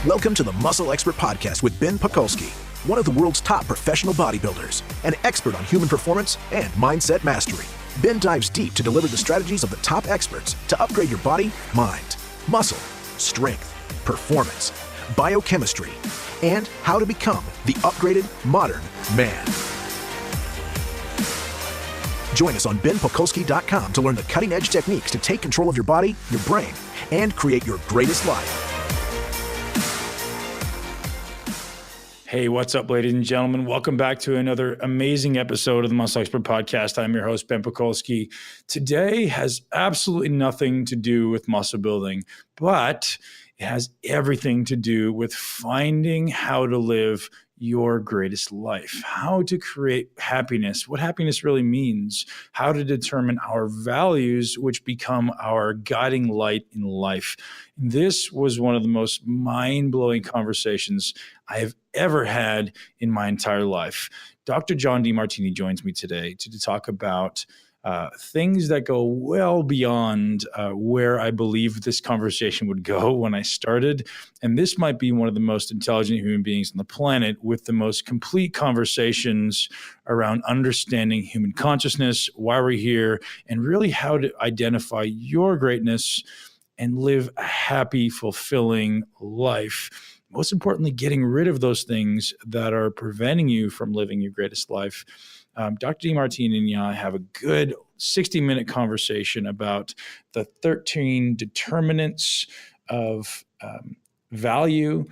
Welcome to the Muscle Expert Podcast with Ben Pakulski, one of the world's top professional bodybuilders, an expert on human performance and mindset mastery. Ben dives deep to deliver the strategies of the top experts to upgrade your body, mind, muscle, strength, performance, biochemistry, and how to become the upgraded modern man. Join us on benpakulski.com to learn the cutting-edge techniques to take control of your body, your brain, and create your greatest life. Hey, what's up, ladies and gentlemen? Welcome back to another amazing episode of the Muscle Expert Podcast. I'm your host, Ben Pakulski. Today has absolutely nothing to do with muscle building, but it has everything to do with finding how to live your greatest life, how to create happiness, what happiness really means, how to determine our values, which become our guiding light in life. This was one of the most mind-blowing conversations I have ever had in my entire life. Dr. John Demartini joins me today to talk about things that go well beyond where I believed this conversation would go when I started. And this might be one of the most intelligent human beings on the planet with the most complete conversations around understanding human consciousness, why we're here, and really how to identify your greatness and live a happy, fulfilling life. Most importantly, getting rid of those things that are preventing you from living your greatest life. Dr. Demartini and I have a good 60-minute conversation about the 13 determinants of value,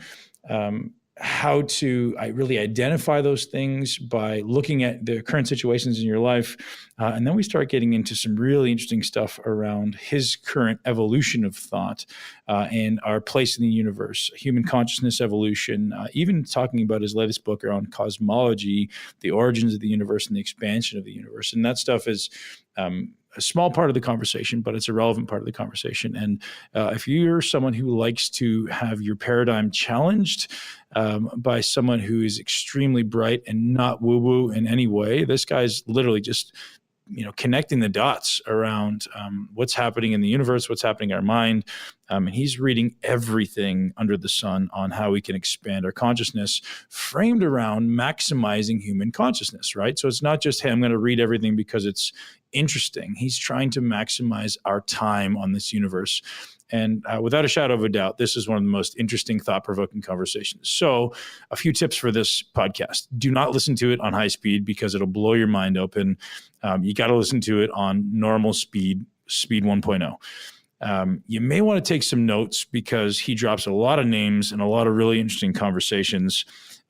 how to really identify those things by looking at the current situations in your life. And then we start getting into some really interesting stuff around his current evolution of thought and our place in the universe, human consciousness evolution, even talking about his latest book around cosmology, the origins of the universe and the expansion of the universe. And that stuff is a small part of the conversation, but it's a relevant part of the conversation. And if you're someone who likes to have your paradigm challenged by someone who is extremely bright and not woo-woo in any way, this guy's literally just connecting the dots around what's happening in the universe, what's happening in our mind. And he's reading everything under the sun on how we can expand our consciousness, framed around maximizing human consciousness, right? So it's not just, hey, I'm going to read everything because it's interesting. He's trying to maximize our time on this universe. And without a shadow of a doubt, this is one of the most interesting, thought-provoking conversations. So a few tips for this podcast. Do not listen to it on high speed because it'll blow your mind open. You got to listen to it on normal speed 1.0. You may want to take some notes because he drops a lot of names and a lot of really interesting conversations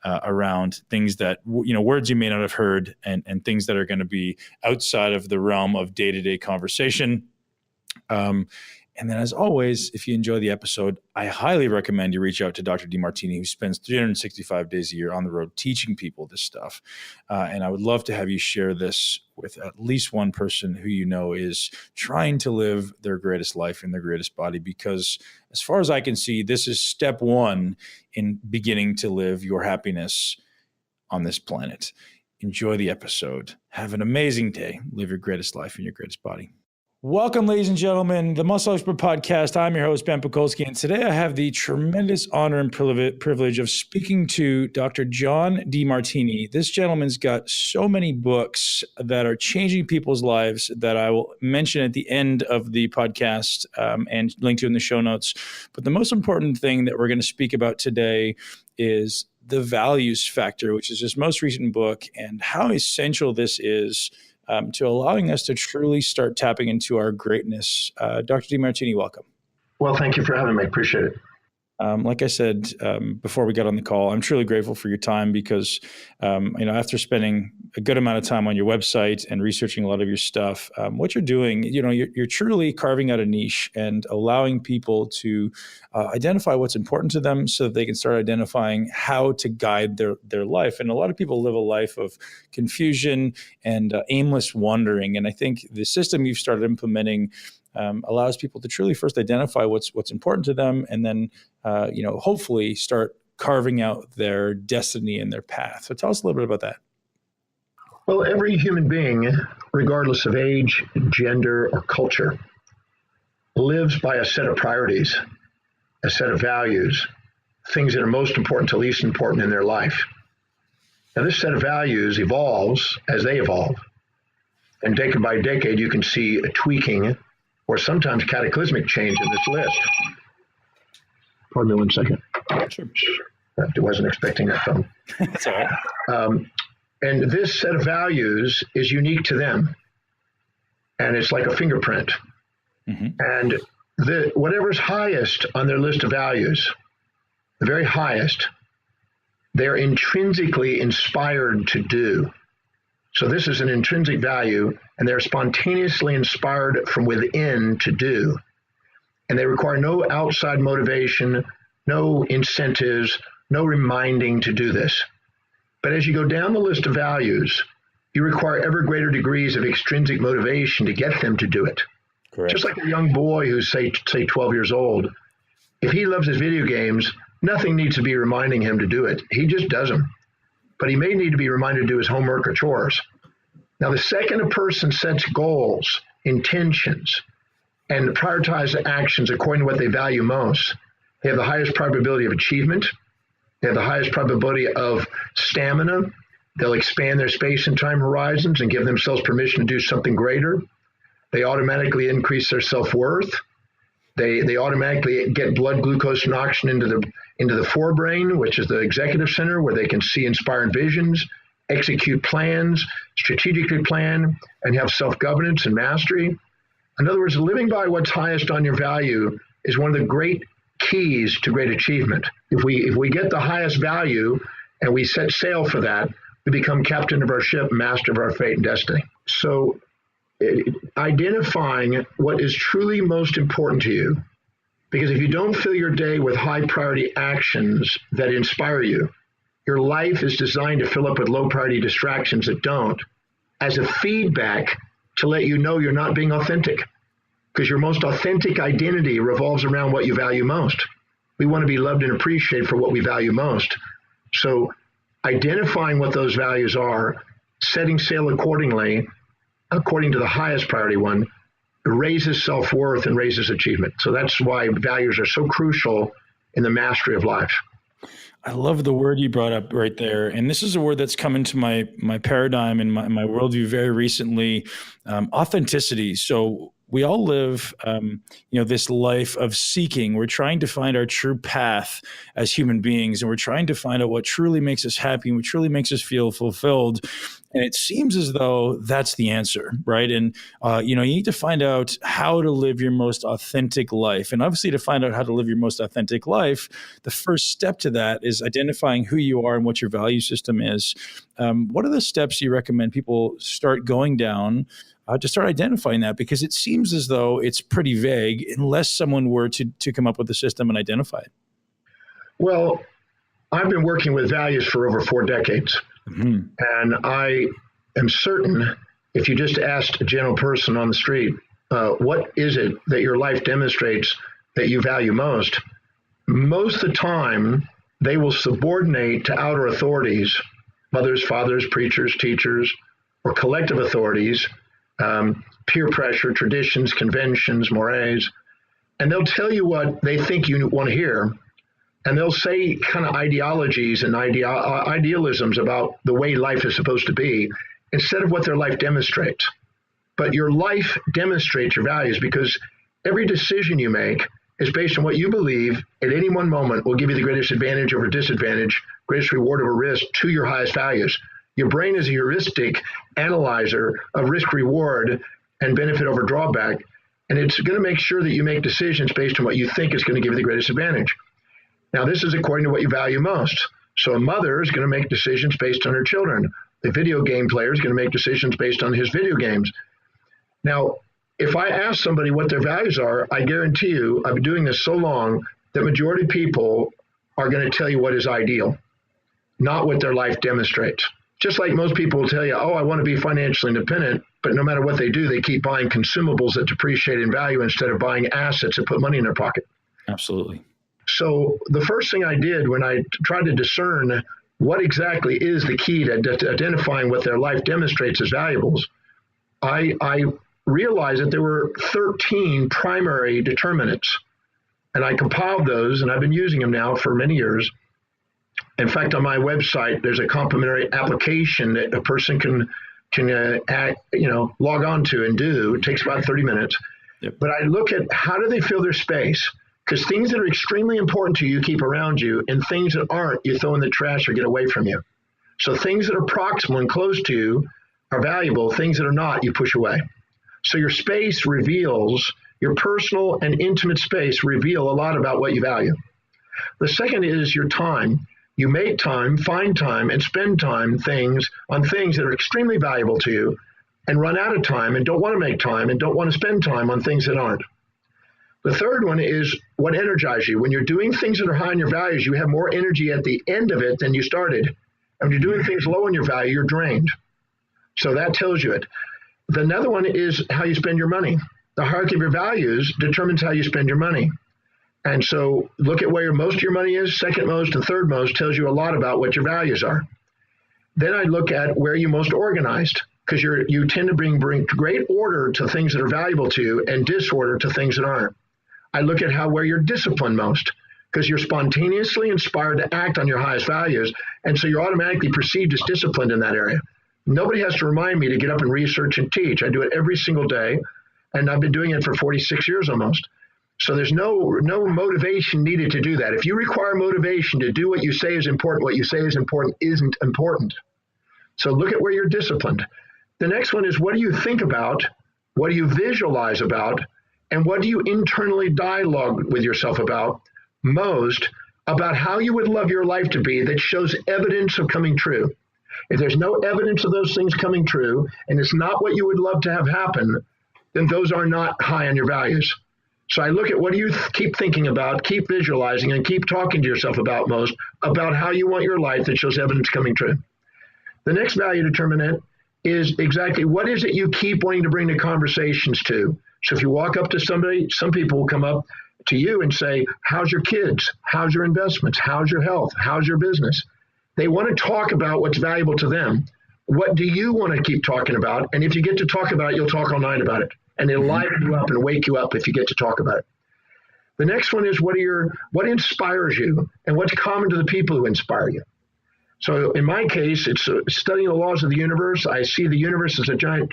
around things that, words you may not have heard and things that are going to be outside of the realm of day-to-day conversation. And then, as always, if you enjoy the episode, I highly recommend you reach out to Dr. Demartini, who spends 365 days a year on the road teaching people this stuff. And I would love to have you share this with at least one person who you know is trying to live their greatest life in their greatest body, because as far as I can see, this is step one in beginning to live your happiness on this planet. Enjoy the episode. Have an amazing day. Live your greatest life in your greatest body. Welcome, ladies and gentlemen, the Muscle Expert Podcast. I'm your host, Ben Pakulski, and today I have the tremendous honor and privilege of speaking to Dr. John Demartini. This gentleman's got so many books that are changing people's lives that I will mention at the end of the podcast and link to in the show notes. But the most important thing that we're going to speak about today is the values factor, which is his most recent book, and how essential this is to allowing us to truly start tapping into our greatness. Dr. Demartini, welcome. Well, thank you for having me. I appreciate it. Like I said before we got on the call, I'm truly grateful for your time because, after spending a good amount of time on your website and researching a lot of your stuff, what you're doing, you're truly carving out a niche and allowing people to identify what's important to them so that they can start identifying how to guide their life. And a lot of people live a life of confusion and aimless wandering. And I think the system you've started implementing allows people to truly first identify what's important to them, and then hopefully start carving out their destiny and their path. So tell us a little bit about that. Well, every human being, regardless of age, gender, or culture, lives by a set of priorities, a set of values, things that are most important to least important in their life. Now, this set of values evolves as they evolve. And decade by decade, you can see a tweaking or sometimes cataclysmic change in this list. Pardon me one second. Sure. I wasn't expecting that phone. That's all right. And this set of values is unique to them. And it's like a fingerprint. Mm-hmm. And whatever's highest on their list of values, the very highest, they're intrinsically inspired to do. So this is an intrinsic value, and they're spontaneously inspired from within to do. And they require no outside motivation, no incentives, no reminding to do this. But as you go down the list of values, you require ever greater degrees of extrinsic motivation to get them to do it. Correct. Just like a young boy who's, say 12 years old, if he loves his video games, nothing needs to be reminding him to do it. He just does them. But he may need to be reminded to do his homework or chores. Now, the second a person sets goals, intentions, and prioritize actions according to what they value most, they have the highest probability of achievement. They have the highest probability of stamina. They'll expand their space and time horizons and give themselves permission to do something greater. They automatically increase their self-worth. They automatically get blood glucose and oxygen into the forebrain, which is the executive center, where they can see inspired visions, execute plans, strategically plan, and have self-governance and mastery. In other words, living by what's highest on your value is one of the great keys to great achievement. If we get the highest value and we set sail for that, we become captain of our ship, master of our fate and destiny. So identifying what is truly most important to you, because if you don't fill your day with high priority actions that inspire you, your life is designed to fill up with low priority distractions that don't, as a feedback to let you know you're not being authentic, because your most authentic identity revolves around what you value most. We want to be loved and appreciated for what we value most. So identifying what those values are, setting sail accordingly, according to the highest priority one, raises self-worth and raises achievement. So that's why values are so crucial in the mastery of life. I love the word you brought up right there. And this is a word that's come into my paradigm and my worldview very recently, authenticity. So we all live, this life of seeking. We're trying to find our true path as human beings, and we're trying to find out what truly makes us happy and what truly makes us feel fulfilled. And it seems as though that's the answer, right? And, you need to find out how to live your most authentic life. And obviously, to find out how to live your most authentic life, the first step to that is identifying who you are and what your value system is. What are the steps you recommend people start going down to start identifying that? Because it seems as though it's pretty vague unless someone were to come up with a system and identify it. Well, I've been working with values for over 4 decades. Mm-hmm. And I am certain if you just asked a general person on the street, what is it that your life demonstrates that you value most? Most of the time, they will subordinate to outer authorities, mothers, fathers, preachers, teachers, or collective authorities, peer pressure, traditions, conventions, mores, and they'll tell you what they think you want to hear. And they'll say kind of ideologies and idealisms about the way life is supposed to be instead of what their life demonstrates. But your life demonstrates your values, because every decision you make is based on what you believe at any one moment will give you the greatest advantage over disadvantage, greatest reward over risk to your highest values. Your brain is a heuristic analyzer of risk, reward, and benefit over drawback. And it's going to make sure that you make decisions based on what you think is going to give you the greatest advantage. Now, this is according to what you value most. So a mother is going to make decisions based on her children. The video game player is going to make decisions based on his video games. Now, if I ask somebody what their values are, I guarantee you, I've been doing this so long, the majority of people are going to tell you what is ideal, not what their life demonstrates. Just like most people will tell you, I want to be financially independent, but no matter what they do, they keep buying consumables that depreciate in value instead of buying assets that put money in their pocket. Absolutely. So the first thing I did when I tried to discern what exactly is the key to identifying what their life demonstrates as valuables, I realized that there were 13 primary determinants. And I compiled those, and I've been using them now for many years. In fact, on my website, there's a complimentary application that a person can log on to and do. It takes about 30 minutes. Yep. But I look at how do they feel their space? Because things that are extremely important to you keep around you, and things that aren't, you throw in the trash or get away from you. So things that are proximal and close to you are valuable. Things that are not, you push away. So your space reveals, your personal and intimate space reveal a lot about what you value. The second is your time. You make time, find time, and spend time on things that are extremely valuable to you, and run out of time and don't want to make time and don't want to spend time on things that aren't. The third one is what energizes you. When you're doing things that are high in your values, you have more energy at the end of it than you started. And when you're doing things low in your value, you're drained. So that tells you it. Another one is how you spend your money. The hierarchy of your values determines how you spend your money. And so look at where most of your money is, second most and third most tells you a lot about what your values are. Then I look at where you're most organized, because you tend to bring great order to things that are valuable to you and disorder to things that aren't. I look at where you're disciplined most, because you're spontaneously inspired to act on your highest values, and so you're automatically perceived as disciplined in that area. Nobody has to remind me to get up and research and teach. I do it every single day, and I've been doing it for 46 years almost. So there's no motivation needed to do that. If you require motivation to do what you say is important, what you say is important isn't important. So look at where you're disciplined. The next one is, what do you think about? What do you visualize about? And what do you internally dialogue with yourself about most, about how you would love your life to be that shows evidence of coming true? If there's no evidence of those things coming true, and it's not what you would love to have happen, then those are not high on your values. So I look at what do you keep thinking about, keep visualizing, and keep talking to yourself about most, about how you want your life that shows evidence coming true. The next value determinant is exactly what is it you keep wanting to bring the conversations to. So if you walk up to somebody, some people will come up to you and say, how's your kids? How's your investments? How's your health? How's your business? They want to talk about what's valuable to them. What do you want to keep talking about? And if you get to talk about it, you'll talk all night about it. And it'll liven you up and wake you up if you get to talk about it. The next one is what inspires you and what's common to the people who inspire you. So in my case, it's studying the laws of the universe. I see the universe as a giant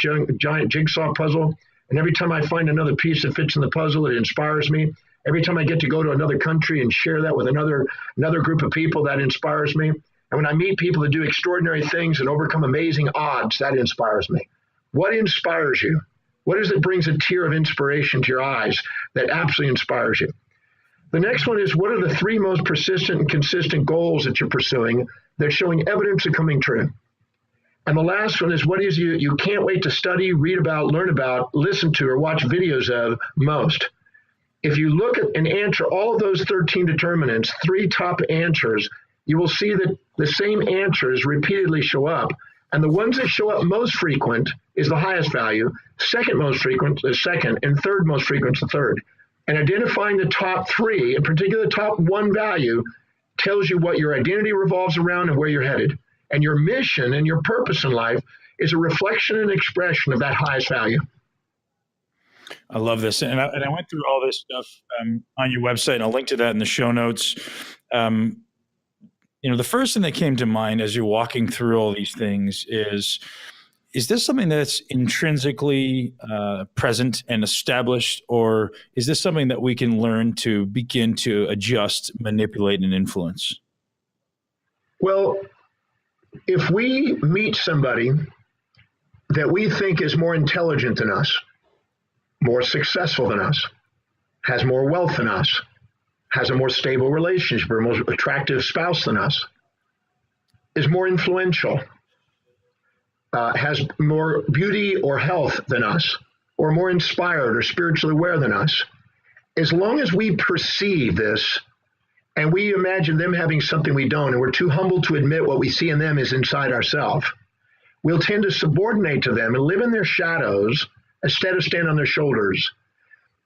jigsaw puzzle. And every time I find another piece that fits in the puzzle, it inspires me. Every time I get to go to another country and share that with another group of people, that inspires me. And when I meet people that do extraordinary things and overcome amazing odds, that inspires me. What inspires you? What is it brings a tear of inspiration to your eyes that absolutely inspires you? The next one is, what are the three most persistent and consistent goals that you're pursuing that's showing evidence of coming true? And the last one is, what is you can't wait to study, read about, learn about, listen to, or watch videos of most? If you look at and answer all of those 13 determinants, three top answers, you will see that the same answers repeatedly show up. And the ones that show up most frequent is the highest value, second most frequent is second, and third most frequent is the third. And identifying the top three, in particular the top one value, tells you what your identity revolves around and where you're headed. And your mission and your purpose in life is a reflection and expression of that highest value. I love this. And I went through all this stuff on your website, and I'll link to that in the show notes. The first thing that came to mind as you're walking through all these things is this something that's intrinsically present and established, or is this something that we can learn to begin to adjust, manipulate, and influence? Well, if we meet somebody that we think is more intelligent than us, more successful than us, has more wealth than us, has a more stable relationship or a more attractive spouse than us, is more influential, has more beauty or health than us, or more inspired or spiritually aware than us, as long as we perceive this and we imagine them having something we don't, and we're too humble to admit what we see in them is inside ourselves, we'll tend to subordinate to them and live in their shadows instead of stand on their shoulders.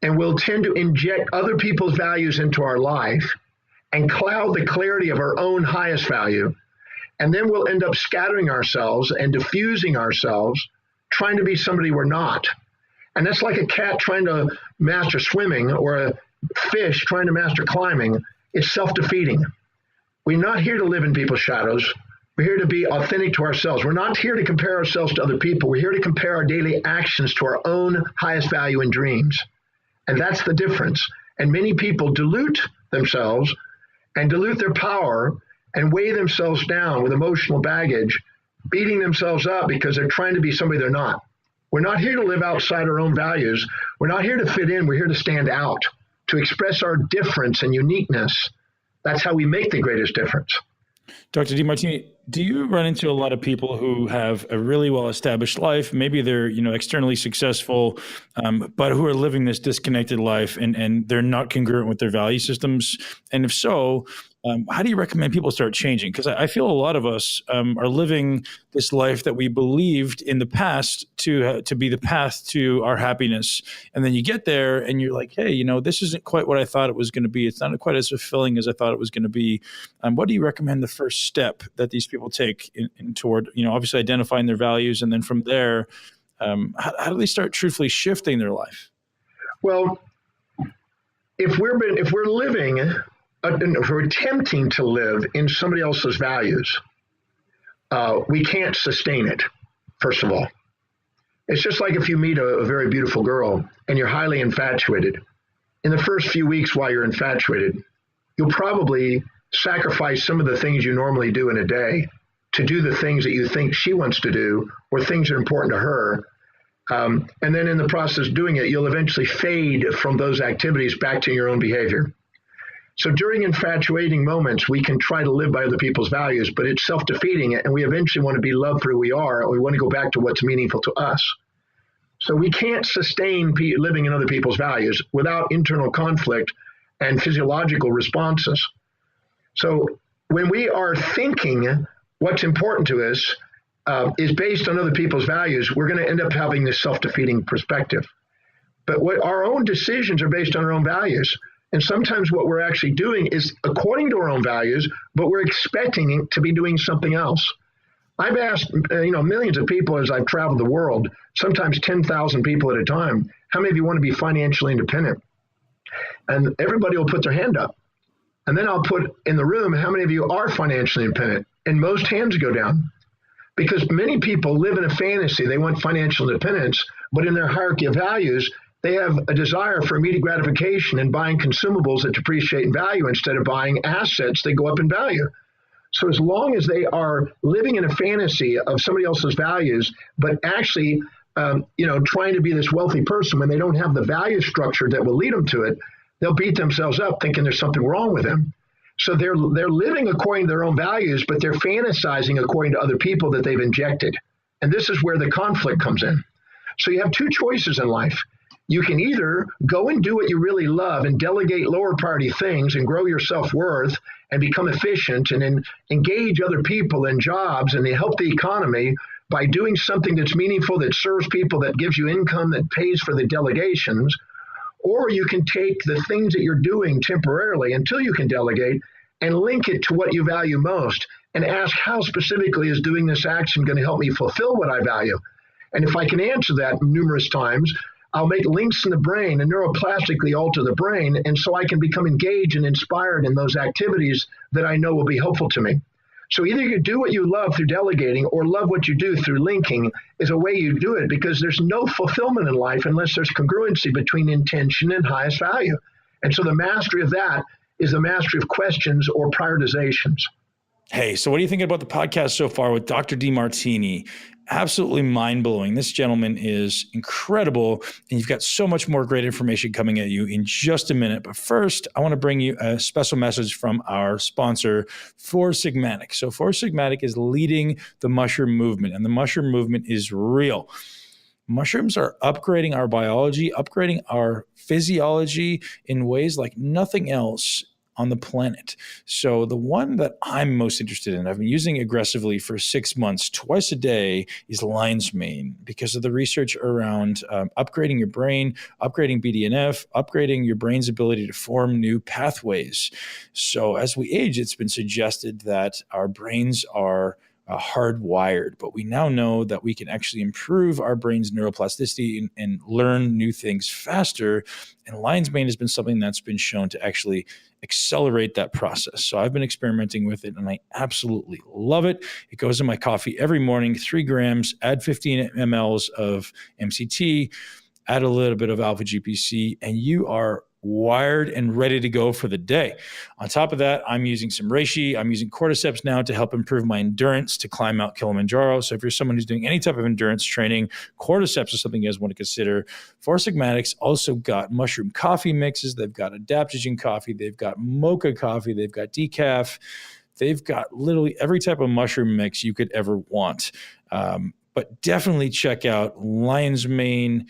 And we'll tend to inject other people's values into our life and cloud the clarity of our own highest value. And then we'll end up scattering ourselves and diffusing ourselves, trying to be somebody we're not. And that's like a cat trying to master swimming or fish trying to master climbing is self-defeating. We're not here to live in people's shadows. We're here to be authentic to ourselves. We're not here to compare ourselves to other people. We're here to compare our daily actions to our own highest value and dreams. And that's the difference. And many people dilute themselves and dilute their power and weigh themselves down with emotional baggage, beating themselves up because they're trying to be somebody they're not. We're not here to live outside our own values. We're not here to fit in. We're here to stand out, to express our difference and uniqueness. That's how we make the greatest difference. Dr. Demartini, do you run into a lot of people who have a really well-established life? Maybe they're, externally successful, but who are living this disconnected life and they're not congruent with their value systems? And if so, how do you recommend people start changing? Because I feel a lot of us are living this life that we believed in the past to be the path to our happiness. And then you get there and you're like, hey, this isn't quite what I thought it was going to be. It's not quite as fulfilling as I thought it was going to be. What do you recommend the first step that these people take in toward, obviously identifying their values? And then from there, how do they start truthfully shifting their life? Well, if we're attempting to live in somebody else's values, we can't sustain it, first of all. It's just like if you meet a very beautiful girl and you're highly infatuated. In the first few weeks while you're infatuated, you'll probably sacrifice some of the things you normally do in a day to do the things that you think she wants to do or things that are important to her. And then in the process of doing it, you'll eventually fade from those activities back to your own behavior. So during infatuating moments, we can try to live by other people's values, but it's self-defeating, and we eventually want to be loved for who we are, and we want to go back to what's meaningful to us. So we can't sustain living in other people's values without internal conflict and physiological responses. So when we are thinking what's important to us is based on other people's values, we're going to end up having this self-defeating perspective. But our own decisions are based on our own values. And sometimes what we're actually doing is according to our own values, but we're expecting to be doing something else. I've asked millions of people as I've traveled the world, sometimes 10,000 people at a time, how many of you want to be financially independent? And everybody will put their hand up. And then I'll put in the room, how many of you are financially independent? And most hands go down. Because many people live in a fantasy. They want financial independence, but in their hierarchy of values, they have a desire for immediate gratification and buying consumables that depreciate in value instead of buying assets that go up in value. So as long as they are living in a fantasy of somebody else's values, but actually, trying to be this wealthy person when they don't have the value structure that will lead them to it, they'll beat themselves up thinking there's something wrong with them. So they're living according to their own values, but they're fantasizing according to other people that they've injected. And this is where the conflict comes in. So you have two choices in life. You can either go and do what you really love and delegate lower priority things and grow your self-worth and become efficient and then engage other people in jobs and they help the economy by doing something that's meaningful, that serves people, that gives you income, that pays for the delegations. Or you can take the things that you're doing temporarily until you can delegate and link it to what you value most and ask how specifically is doing this action going to help me fulfill what I value? And if I can answer that numerous times, I'll make links in the brain and neuroplastically alter the brain, and so I can become engaged and inspired in those activities that I know will be helpful to me. So either you do what you love through delegating or love what you do through linking is a way you do it, because there's no fulfillment in life unless there's congruency between intention and highest value. And so the mastery of that is the mastery of questions or prioritizations. Hey, so what do you think about the podcast so far with Dr. Demartini? Absolutely mind-blowing. This gentleman is incredible, and you've got so much more great information coming at you in just a minute. But first, I want to bring you a special message from our sponsor, Four Sigmatic. So Four Sigmatic is leading the mushroom movement, and the mushroom movement is real. Mushrooms are upgrading our biology, upgrading our physiology in ways like nothing else on the planet. So the one that I'm most interested in, I've been using aggressively for 6 months, twice a day, is lion's mane, because of the research around upgrading your brain, upgrading BDNF, upgrading your brain's ability to form new pathways. So as we age, it's been suggested that our brains are hardwired, but we now know that we can actually improve our brain's neuroplasticity and learn new things faster. And lion's mane has been something that's been shown to actually accelerate that process. So I've been experimenting with it and I absolutely love it. It goes in my coffee every morning, 3 grams, add 15 mLs of MCT, add a little bit of alpha GPC, and you are wired and ready to go for the day. On top of that, I'm using some reishi. I'm using cordyceps now to help improve my endurance to climb Mount Kilimanjaro. So if you're someone who's doing any type of endurance training, cordyceps is something you guys want to consider. Four Sigmatics also got mushroom coffee mixes. They've got adaptogen coffee. They've got mocha coffee. They've got decaf. They've got literally every type of mushroom mix you could ever want. But definitely check out lion's mane,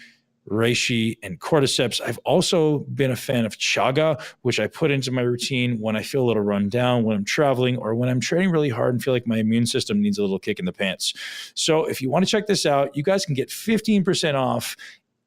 reishi, and cordyceps. I've also been a fan of chaga, which I put into my routine when I feel a little run down, when I'm traveling, or when I'm training really hard and feel like my immune system needs a little kick in the pants. So if you want to check this out, you guys can get 15% off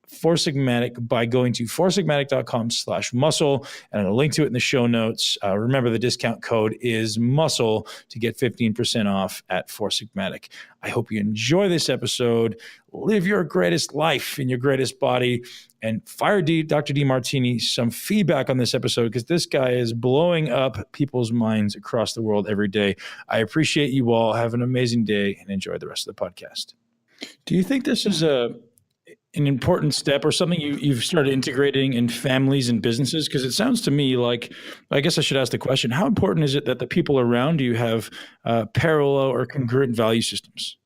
Four Sigmatic by going to foursigmatic.com/muscle, and I'll link to it in the show notes. Remember, the discount code is muscle to get 15% off at Four Sigmatic. I hope you enjoy this episode. Live your greatest life in your greatest body, and fire Dr. Demartini some feedback on this episode, because this guy is blowing up people's minds across the world every day. I appreciate you all. Have an amazing day and enjoy the rest of the podcast. Do you think this is an important step or something you've started integrating in families and businesses? Because it sounds to me like, I guess I should ask the question, how important is it that the people around you have parallel or congruent value systems?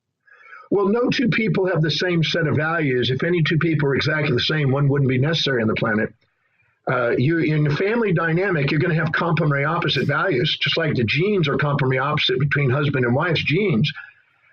Well, no two people have the same set of values. If any two people are exactly the same, one wouldn't be necessary on the planet. In the family dynamic, you're going to have complementary opposite values, just like the genes are complementary opposite between husband and wife's genes.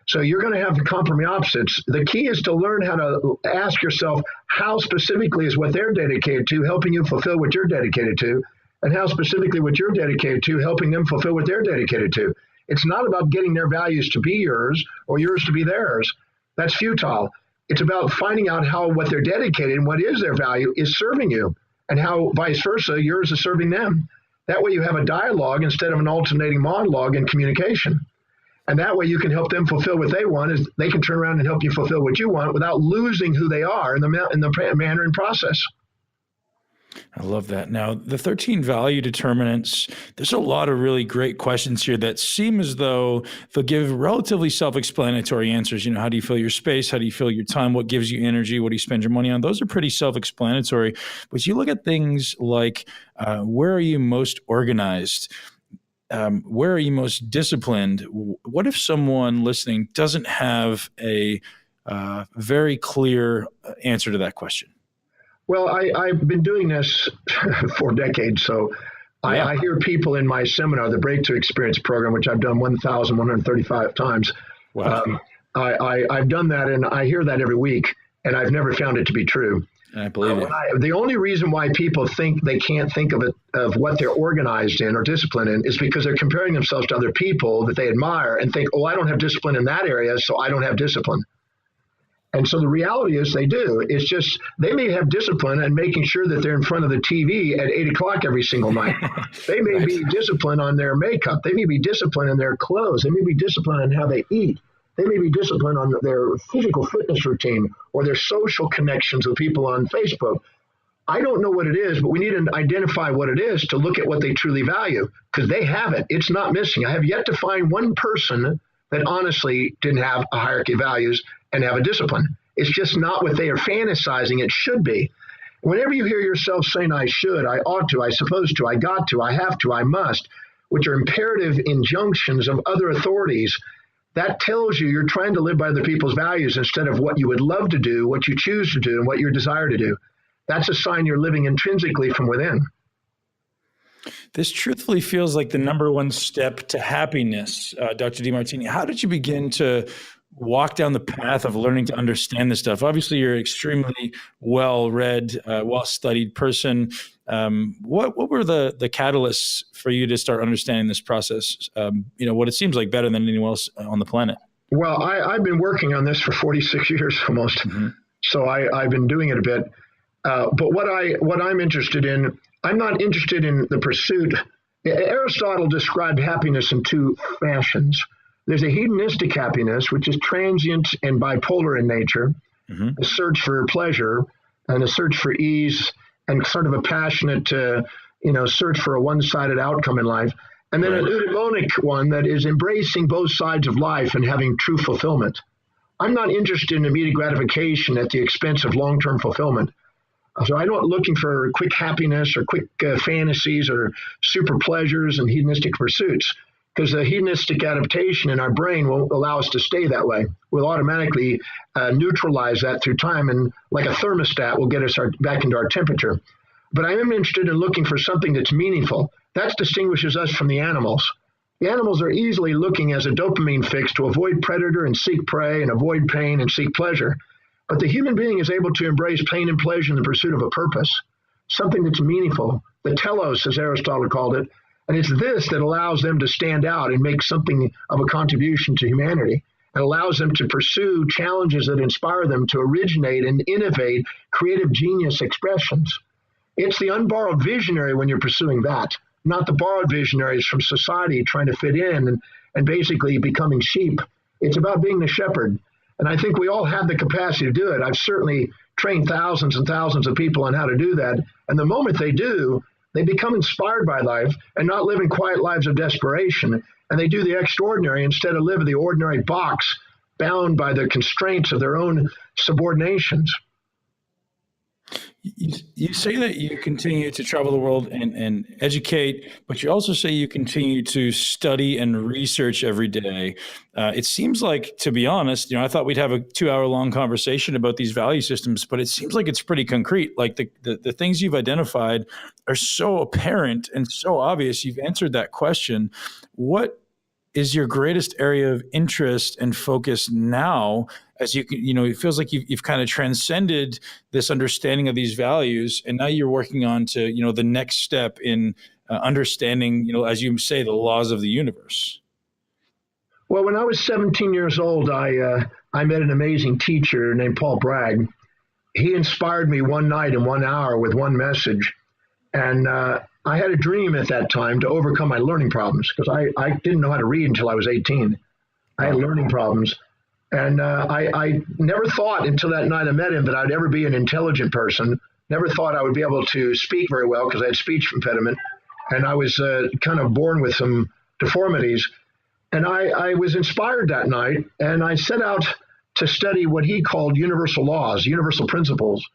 So you're going to have the complementary opposites. The key is to learn how to ask yourself, how specifically is what they're dedicated to helping you fulfill what you're dedicated to, and how specifically what you're dedicated to helping them fulfill what they're dedicated to. It's not about getting their values to be yours or yours to be theirs. That's futile. It's about finding out how what they're dedicated and what is their value is serving you, and how vice versa, yours is serving them. That way you have a dialogue instead of an alternating monologue in communication. And that way you can help them fulfill what they want, is they can turn around and help you fulfill what you want without losing who they are in the manner and process. I love that. Now, the 13 value determinants, there's a lot of really great questions here that seem as though they'll give relatively self-explanatory answers. You know, how do you fill your space? How do you fill your time? What gives you energy? What do you spend your money on? Those are pretty self-explanatory. But you look at things like, where are you most organized? Where are you most disciplined? What if someone listening doesn't have a very clear answer to that question? Well, I've been doing this for decades. So yeah. I hear people in my seminar, the Breakthrough Experience program, which I've done 1,135 times. Wow. I've done that, and I hear that every week, and I've never found it to be true. I believe it. The only reason why people think they can't think of what they're organized in or disciplined in is because they're comparing themselves to other people that they admire and think, oh, I don't have discipline in that area, so I don't have discipline. And so the reality is they do. It's just they may have discipline and making sure that they're in front of the TV at 8 o'clock every single night. They may be disciplined on their makeup. They may be disciplined in their clothes. They may be disciplined on how they eat. They may be disciplined on their physical fitness routine or their social connections with people on Facebook. I don't know what it is, but we need to identify what it is to look at what they truly value, because they have it. It's not missing. I have yet to find one person that honestly didn't have a hierarchy of values and have a discipline. It's just not what they are fantasizing it should be. Whenever you hear yourself saying, I should, I ought to, I supposed to, I got to, I have to, I must, which are imperative injunctions of other authorities, that tells you you're trying to live by other people's values instead of what you would love to do, what you choose to do, and what you desire to do. That's a sign you're living intrinsically from within. This truthfully feels like the number one step to happiness, Dr. Demartini. How did you begin to walk down the path of learning to understand this stuff? Obviously, you're an extremely well-read, well-studied person. What were the catalysts for you to start understanding this process? What it seems like better than anyone else on the planet. Well, I've been working on this for 46 years almost. Mm-hmm. So I've been doing it a bit. But what I'm interested in, I'm not interested in the pursuit. Aristotle described happiness in two fashions. there's a hedonistic happiness, which is transient and bipolar in nature, a search for pleasure and a search for ease and sort of a passionate, search for a one-sided outcome in life. And then an eudaimonic one that is embracing both sides of life and having true fulfillment. I'm not interested in immediate gratification at the expense of long-term fulfillment. So I'm not looking for quick happiness or quick fantasies or super pleasures and hedonistic pursuits, because the hedonistic adaptation in our brain won't allow us to stay that way. We'll automatically neutralize that through time, and like a thermostat will get us back into our temperature. But I am interested in looking for something that's meaningful. That distinguishes us from the animals. The animals are easily looking as a dopamine fix to avoid predator and seek prey and avoid pain and seek pleasure. But the human being is able to embrace pain and pleasure in the pursuit of a purpose, something that's meaningful, the telos, as Aristotle called it. And it's this that allows them to stand out and make something of a contribution to humanity. It allows them to pursue challenges that inspire them to originate and innovate creative genius expressions. It's the unborrowed visionary when you're pursuing that, not the borrowed visionaries from society trying to fit in and basically becoming sheep. It's about being the shepherd. And I think we all have the capacity to do it. I've certainly trained thousands and thousands of people on how to do that. And the moment they do, they become inspired by life and not living quiet lives of desperation. And they do the extraordinary instead of live in the ordinary box, bound by the constraints of their own subordinations. You say that you continue to travel the world and educate, but you also say you continue to study and research every day. It seems like, to be honest, I thought we'd have a 2-hour-long conversation about these value systems, but it seems like it's pretty concrete. Like the things you've identified are so apparent and so obvious. You've answered that question. What is your greatest area of interest and focus now, as it feels like you've kind of transcended this understanding of these values, and now you're working on to, the next step in understanding, as you say, the laws of the universe? Well, when I was 17 years old, I met an amazing teacher named Paul Bragg. He inspired me one night in 1 hour with one message. And I had a dream at that time to overcome my learning problems, because I didn't know how to read until I was 18. I had learning problems. And I never thought until that night I met him that I'd ever be an intelligent person. Never thought I would be able to speak very well, because I had speech impediment. And I was kind of born with some deformities. And I was inspired that night, and I set out to study what he called universal laws, universal principles.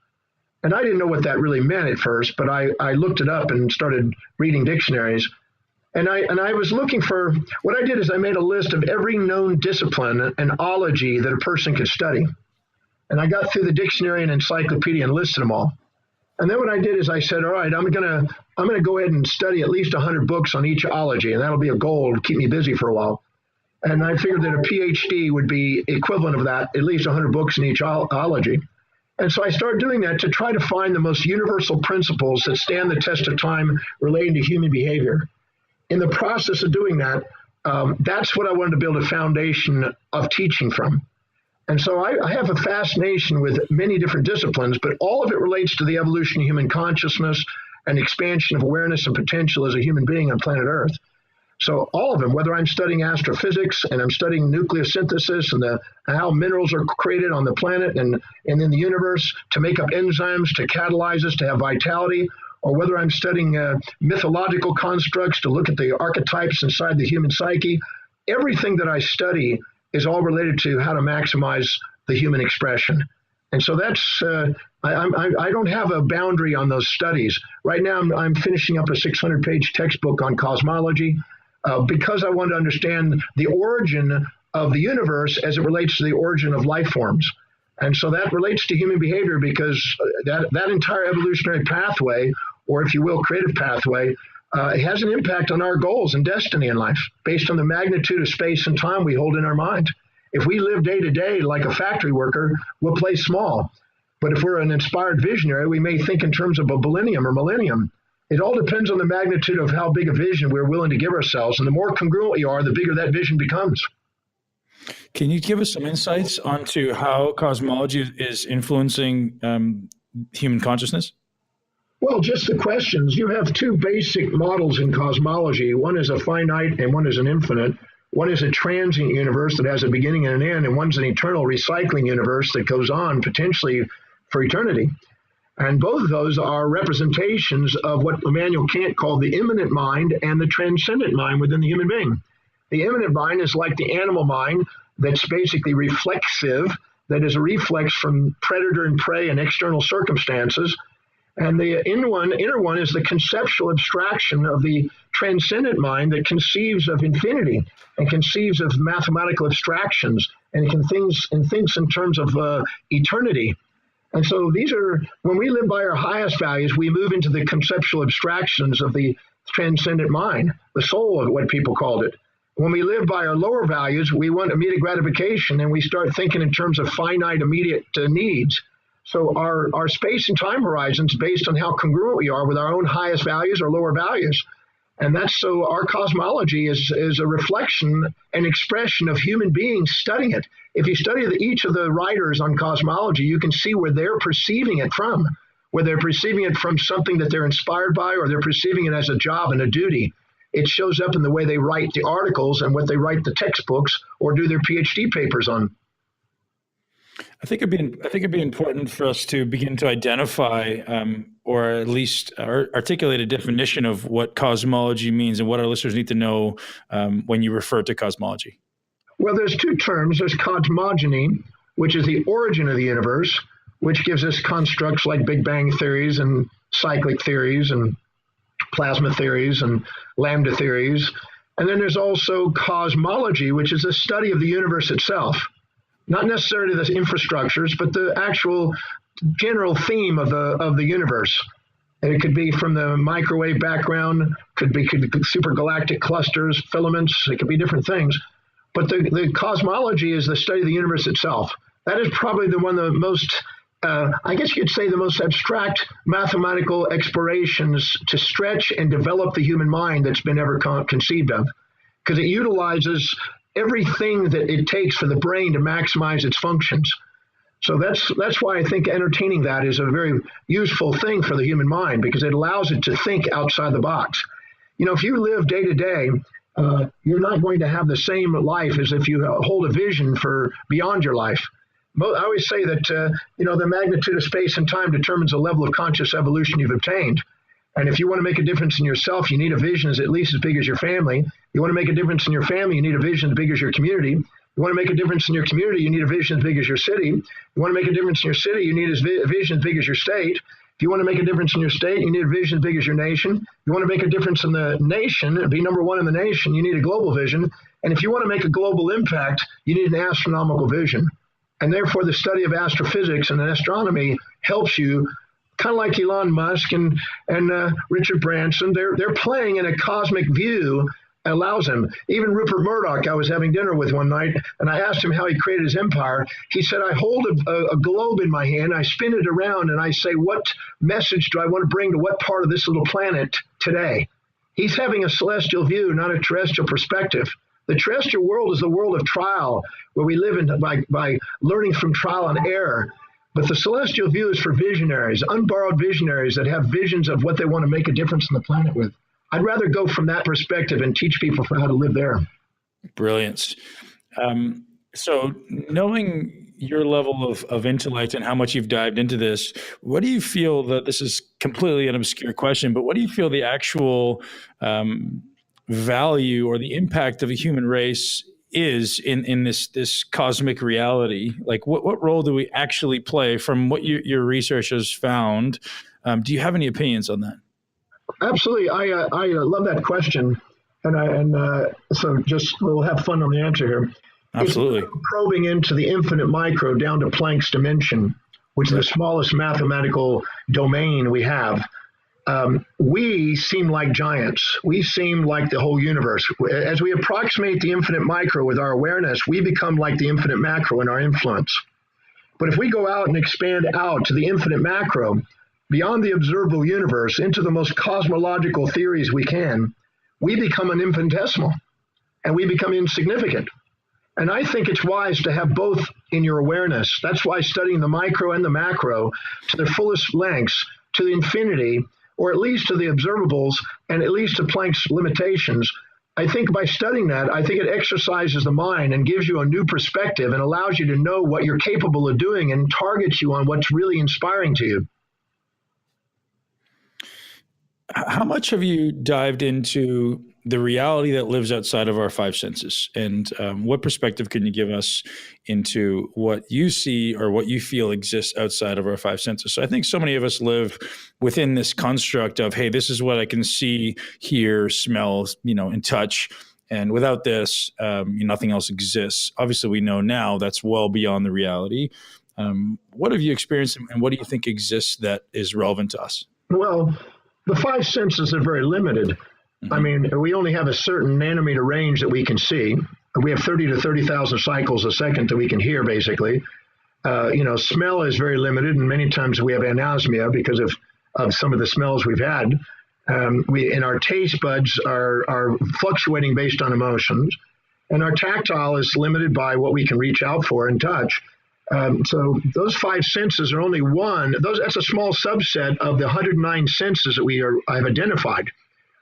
And I didn't know what that really meant at first, but I looked it up and started reading dictionaries. And I was looking for, what I did is I made a list of every known discipline and ology that a person could study. And I got through the dictionary and encyclopedia and listed them all. And then what I did is I said, all right, I'm gonna go ahead and study at least 100 books on each ology, and that'll be a goal to keep me busy for a while. And I figured that a PhD would be equivalent of that, at least 100 books in each ology. And so I started doing that to try to find the most universal principles that stand the test of time relating to human behavior. In the process of doing that, that's what I wanted to build a foundation of teaching from. And so I have a fascination with many different disciplines, but all of it relates to the evolution of human consciousness and expansion of awareness and potential as a human being on planet Earth. So all of them, whether I'm studying astrophysics and I'm studying nucleosynthesis and how minerals are created on the planet and in the universe to make up enzymes, to catalyze us, to have vitality, or whether I'm studying mythological constructs to look at the archetypes inside the human psyche, everything that I study is all related to how to maximize the human expression. And so that's, I don't have a boundary on those studies. Right now, I'm finishing up a 600-page textbook on cosmology because I want to understand the origin of the universe as it relates to the origin of life forms. And so that relates to human behavior, because that entire evolutionary pathway, or if you will, creative pathway, has an impact on our goals and destiny in life based on the magnitude of space and time we hold in our mind. If we live day to day like a factory worker, we'll play small. But if we're an inspired visionary, we may think in terms of a millennium or millennium. It all depends on the magnitude of how big a vision we're willing to give ourselves. And the more congruent you are, the bigger that vision becomes. Can you give us some insights onto how cosmology is influencing human consciousness? Well, just the questions. You have two basic models in cosmology. One is a finite and one is an infinite. One is a transient universe that has a beginning and an end, and one's an eternal recycling universe that goes on potentially for eternity. And both of those are representations of what Immanuel Kant called the immanent mind and the transcendent mind within the human being. The immanent mind is like the animal mind that's basically reflexive, that is a reflex from predator and prey and external circumstances. And the inner one is the conceptual abstraction of the transcendent mind that conceives of infinity and conceives of mathematical abstractions and thinks in terms of eternity. And so these are, when we live by our highest values, we move into the conceptual abstractions of the transcendent mind, the soul of what people called it. When we live by our lower values, we want immediate gratification, and we start thinking in terms of finite immediate needs. So our space and time horizons based on how congruent we are with our own highest values or lower values. And that's so our cosmology is a reflection, an expression of human beings studying it. If you study each of the writers on cosmology, you can see where they're perceiving it from, where they're perceiving it from something that they're inspired by, or they're perceiving it as a job and a duty. It shows up in the way they write the articles and what they write the textbooks or do their PhD papers on. I think it'd be important for us to begin to identify, or at least articulate a definition of what cosmology means and what our listeners need to know when you refer to cosmology. Well, there's two terms. There's cosmogony, which is the origin of the universe, which gives us constructs like Big Bang theories and cyclic theories and plasma theories and lambda theories. And then there's also cosmology, which is the study of the universe itself. Not necessarily the infrastructures, but the actual general theme of the universe. And it could be from the microwave background, could be supergalactic clusters, filaments, it could be different things. But the cosmology is the study of the universe itself. That is probably the one of the most, I guess you could say, the most abstract mathematical explorations to stretch and develop the human mind that's been ever conceived of, because it utilizes everything that it takes for the brain to maximize its functions. So that's why I think entertaining that is a very useful thing for the human mind, because it allows it to think outside the box. You know, if you live day to day, you're not going to have the same life as if you hold a vision for beyond your life. I always say that, the magnitude of space and time determines the level of conscious evolution you've obtained. And if you want to make a difference in yourself, you need a vision at least as big as your family. You want to make a difference in your family, you need a vision as big as your community. You want to make a difference in your community, you need a vision as big as your city. You want to make a difference in your city, you need a vision as big as your state. If you want to make a difference in your state, you need a vision as big as your nation. You want to make a difference in the nation and be number one in the nation, you need a global vision. And if you want to make a global impact, you need an astronomical vision. And therefore, the study of astrophysics and astronomy helps you, kind of like Elon Musk and Richard Branson. They're playing in a cosmic view. Allows them. Even Rupert Murdoch, I was having dinner with one night, and I asked him how he created his empire. He said, I hold a globe in my hand, I spin it around, and I say, what message do I want to bring to what part of this little planet today? He's having a celestial view, not a terrestrial perspective. The terrestrial world is the world of trial, where we live in by learning from trial and error. But the celestial view is for visionaries, unborrowed visionaries that have visions of what they want to make a difference on the planet with. I'd rather go from that perspective and teach people how to live there. Brilliance. So knowing your level of intellect and how much you've dived into this, what do you feel that this is completely an obscure question, but what do you feel the actual value or the impact of a human race is in this cosmic reality? Like what role do we actually play from what your research has found? Do you have any opinions on that? Absolutely. I love that question. So just we'll have fun on the answer here. Absolutely. It's probing into the infinite micro down to Planck's dimension, which is the smallest mathematical domain we have. We seem like giants. We seem like the whole universe. As we approximate the infinite micro with our awareness, we become like the infinite macro in our influence. But if we go out and expand out to the infinite macro, beyond the observable universe, into the most cosmological theories we can, we become an infinitesimal and we become insignificant. And I think it's wise to have both in your awareness. That's why studying the micro and the macro to their fullest lengths, to the infinity, or at least to the observables, and at least to Planck's limitations, I think by studying that, I think it exercises the mind and gives you a new perspective and allows you to know what you're capable of doing and targets you on what's really inspiring to you. How much have you dived into the reality that lives outside of our five senses? And what perspective can you give us into what you see or what you feel exists outside of our five senses? So I think so many of us live within this construct of, hey, this is what I can see, hear, smell, and touch. And without this, nothing else exists. Obviously, we know now that's well beyond the reality. What have you experienced, and what do you think exists that is relevant to us? Well, the five senses are very limited. Mm-hmm. I mean, we only have a certain nanometer range that we can see. We have 30 to 30,000 cycles a second that we can hear, basically. Smell is very limited, and many times we have anosmia because of some of the smells we've had. Our taste buds are fluctuating based on emotions, and our tactile is limited by what we can reach out for and touch. So those five senses are only one. That's a small subset of the 109 senses that I've identified.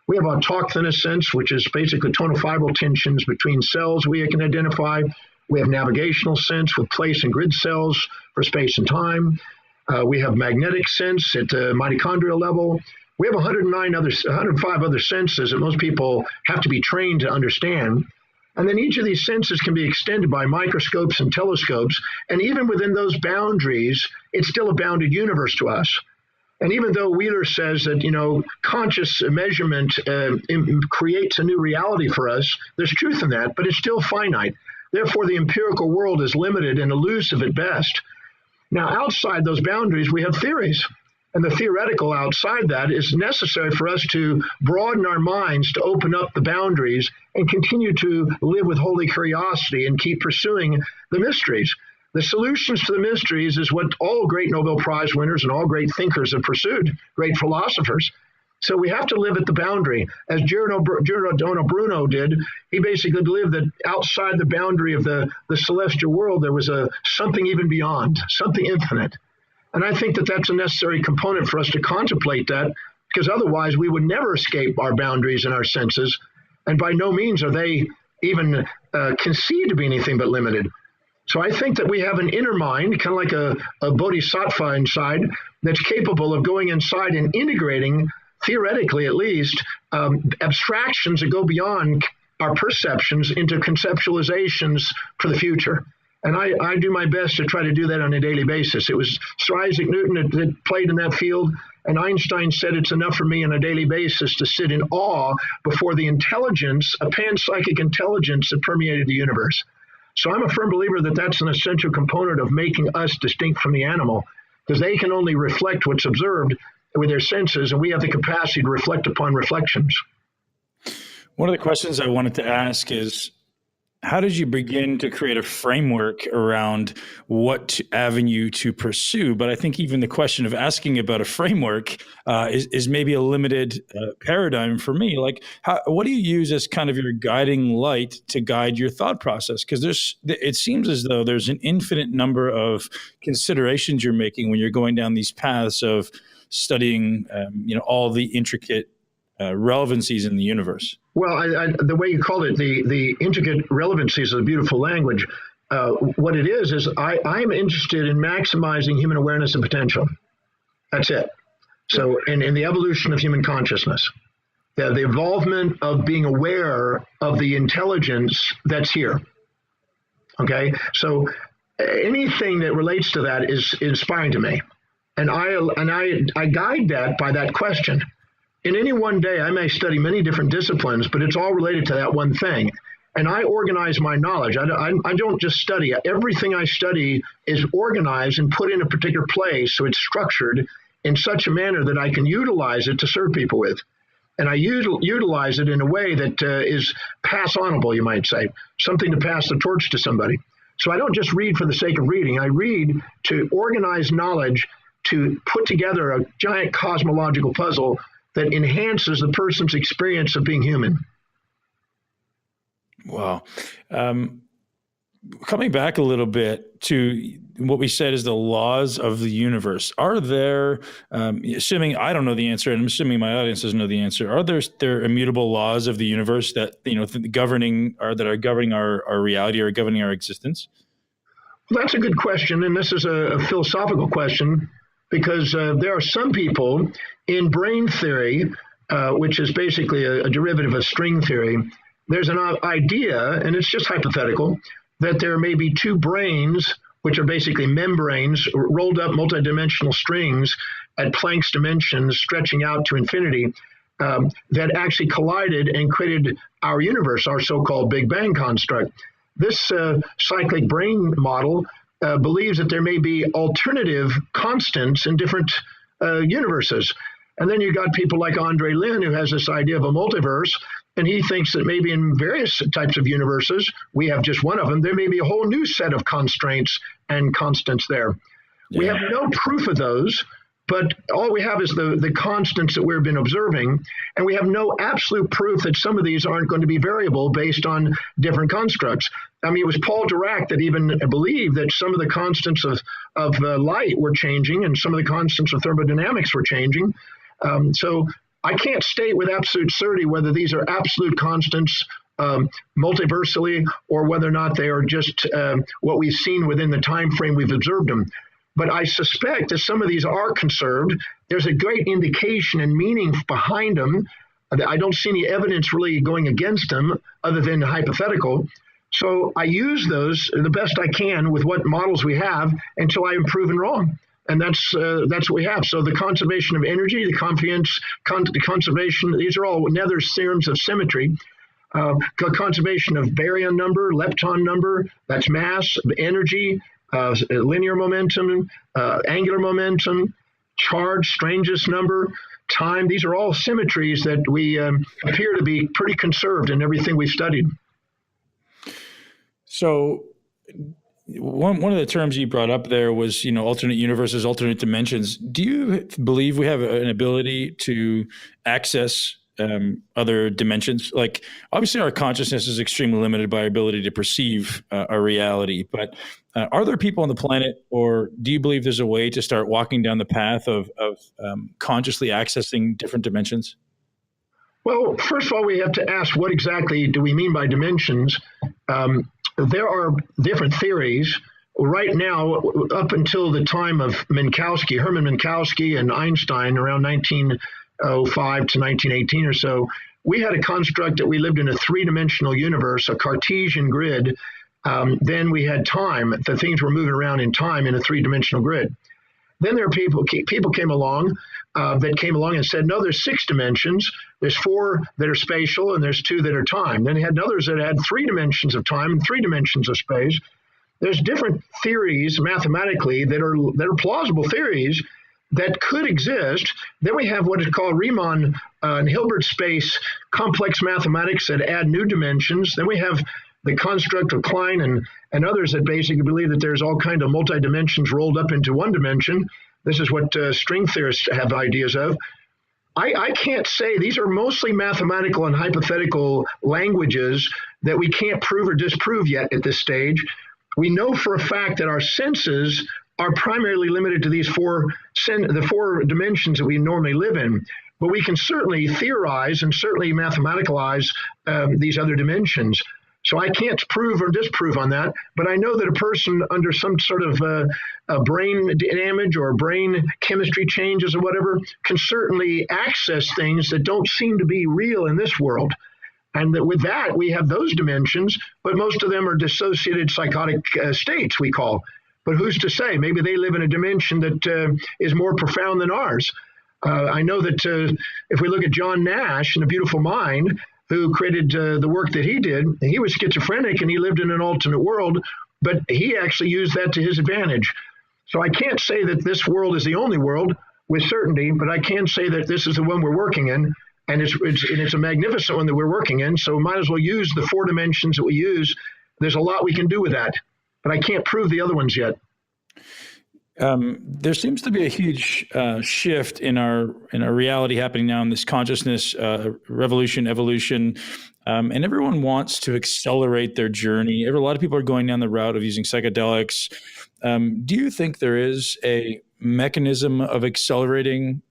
We have autochthonous sense, which is basically tonal-fibril tensions between cells we can identify. We have navigational sense with place and grid cells for space and time. We have magnetic sense at the mitochondrial level. We have 105 other senses that most people have to be trained to understand. And then each of these senses can be extended by microscopes and telescopes. And even within those boundaries, it's still a bounded universe to us. And even though Wheeler says that, conscious measurement creates a new reality for us, there's truth in that, but it's still finite. Therefore, the empirical world is limited and elusive at best. Now, outside those boundaries, we have theories. And the theoretical outside that is necessary for us to broaden our minds, to open up the boundaries and continue to live with holy curiosity and keep pursuing the mysteries. The solutions to the mysteries is what all great Nobel Prize winners and all great thinkers have pursued, great philosophers. So we have to live at the boundary. As Giordano Bruno did, he basically believed that outside the boundary of the celestial world, there was something even beyond, something infinite. And I think that that's a necessary component for us to contemplate that, because otherwise we would never escape our boundaries and our senses. And by no means are they even conceived to be anything but limited. So I think that we have an inner mind, kind of like a bodhisattva inside, that's capable of going inside and integrating, theoretically at least, abstractions that go beyond our perceptions into conceptualizations for the future. And I do my best to try to do that on a daily basis. It was Sir Isaac Newton that played in that field, and Einstein said it's enough for me on a daily basis to sit in awe before the intelligence, a panpsychic intelligence that permeated the universe. So I'm a firm believer that that's an essential component of making us distinct from the animal, because they can only reflect what's observed with their senses, and we have the capacity to reflect upon reflections. One of the questions I wanted to ask is, how did you begin to create a framework around what avenue to pursue? But I think even the question of asking about a framework is maybe a limited paradigm for me. Like, what do you use as kind of your guiding light to guide your thought process? Because it seems as though there's an infinite number of considerations you're making when you're going down these paths of studying, all the intricate relevancies in the universe. Well, the way you called it, the intricate relevancies of a beautiful language, what it is I'm interested in maximizing human awareness and potential. That's it. So in the evolution of human consciousness, the involvement of being aware of the intelligence that's here. Okay? So anything that relates to that is inspiring to me. And I guide that by that question. In any one day, I may study many different disciplines, but it's all related to that one thing. And I organize my knowledge. I don't just study. Everything I study is organized and put in a particular place, so it's structured in such a manner that I can utilize it to serve people with. And I utilize it in a way that is pass-onable, you might say, something to pass the torch to somebody. So I don't just read for the sake of reading. I read to organize knowledge, to put together a giant cosmological puzzle that enhances the person's experience of being human. Wow. coming back a little bit to what we said is the laws of the universe, are there, assuming I don't know the answer, and I'm assuming my audience doesn't know the answer, are there immutable laws of the universe that, governing our reality or governing our existence? Well, that's a good question, and this is a philosophical question, because there are some people in brain theory, which is basically a derivative of string theory. There's an idea, and it's just hypothetical, that there may be two brains, which are basically membranes, rolled up multidimensional strings at Planck's dimensions, stretching out to infinity, that actually collided and created our universe, our so-called Big Bang construct. This cyclic brain model believes that there may be alternative constants in different universes. And then you got people like Andre Lin, who has this idea of a multiverse, and he thinks that maybe in various types of universes, we have just one of them, there may be a whole new set of constraints and constants there. Yeah. We have no proof of those, but all we have is the constants that we've been observing, and we have no absolute proof that some of these aren't going to be variable based on different constructs. I mean, it was Paul Dirac that even believed that some of the constants of light were changing, and some of the constants of thermodynamics were changing. So I can't state with absolute certainty whether these are absolute constants multiversally, or whether or not they are just what we've seen within the time frame we've observed them. But I suspect that some of these are conserved. There's a great indication and meaning behind them. I don't see any evidence really going against them other than hypothetical. So I use those the best I can with what models we have until I am proven wrong. And that's what we have. So the conservation of energy, the conservation, these are all Nether's theorems of symmetry. Conservation of baryon number, lepton number, that's mass, energy, linear momentum, angular momentum, charge, Strange's number, time. These are all symmetries that we appear to be pretty conserved in everything we've studied. So one of the terms you brought up there was, alternate universes, alternate dimensions. Do you believe we have an ability to access other dimensions? Like, obviously our consciousness is extremely limited by our ability to perceive our reality, but are there people on the planet, or do you believe there's a way to start walking down the path of consciously accessing different dimensions? Well, first of all, we have to ask, what exactly do we mean by dimensions? There are different theories. Right now, up until the time of Hermann Minkowski and Einstein, around 1905 to 1918 or so, we had a construct that we lived in a three-dimensional universe, a Cartesian grid. Then we had time, the things were moving around in time in a three-dimensional grid. Then there are people came along and said, no, there's 6 dimensions. There's 4 that are spatial, and there's 2 that are time. Then they had others that had 3 dimensions of time and 3 dimensions of space. There's different theories mathematically that are plausible theories that could exist. Then we have what is called Riemann and Hilbert space complex mathematics that add new dimensions. Then we have the construct of Klein and others that basically believe that there's all kind of multi-dimensions rolled up into one dimension. This is what string theorists have ideas of. I can't say. These are mostly mathematical and hypothetical languages that we can't prove or disprove yet at this stage. We know for a fact that our senses are primarily limited to the 4 dimensions that we normally live in. But we can certainly theorize and certainly mathematicalize these other dimensions. So I can't prove or disprove on that, but I know that a person under some sort of a brain damage or brain chemistry changes or whatever can certainly access things that don't seem to be real in this world. And that with that, we have those dimensions, but most of them are dissociated psychotic states, we call. But who's to say? Maybe they live in a dimension that is more profound than ours. I know that if we look at John Nash in A Beautiful Mind, who created the work that he did, he was schizophrenic and he lived in an alternate world, but he actually used that to his advantage. So I can't say that this world is the only world with certainty, but I can say that this is the one we're working in, and it's a magnificent one that we're working in, so might as well use the 4 dimensions that we use. There's a lot we can do with that, but I can't prove the other ones yet. There seems to be a huge shift in our reality happening now in this consciousness revolution, evolution. and everyone wants to accelerate their journey. A lot of people are going down the route of using psychedelics. Do you think there is a mechanism of accelerating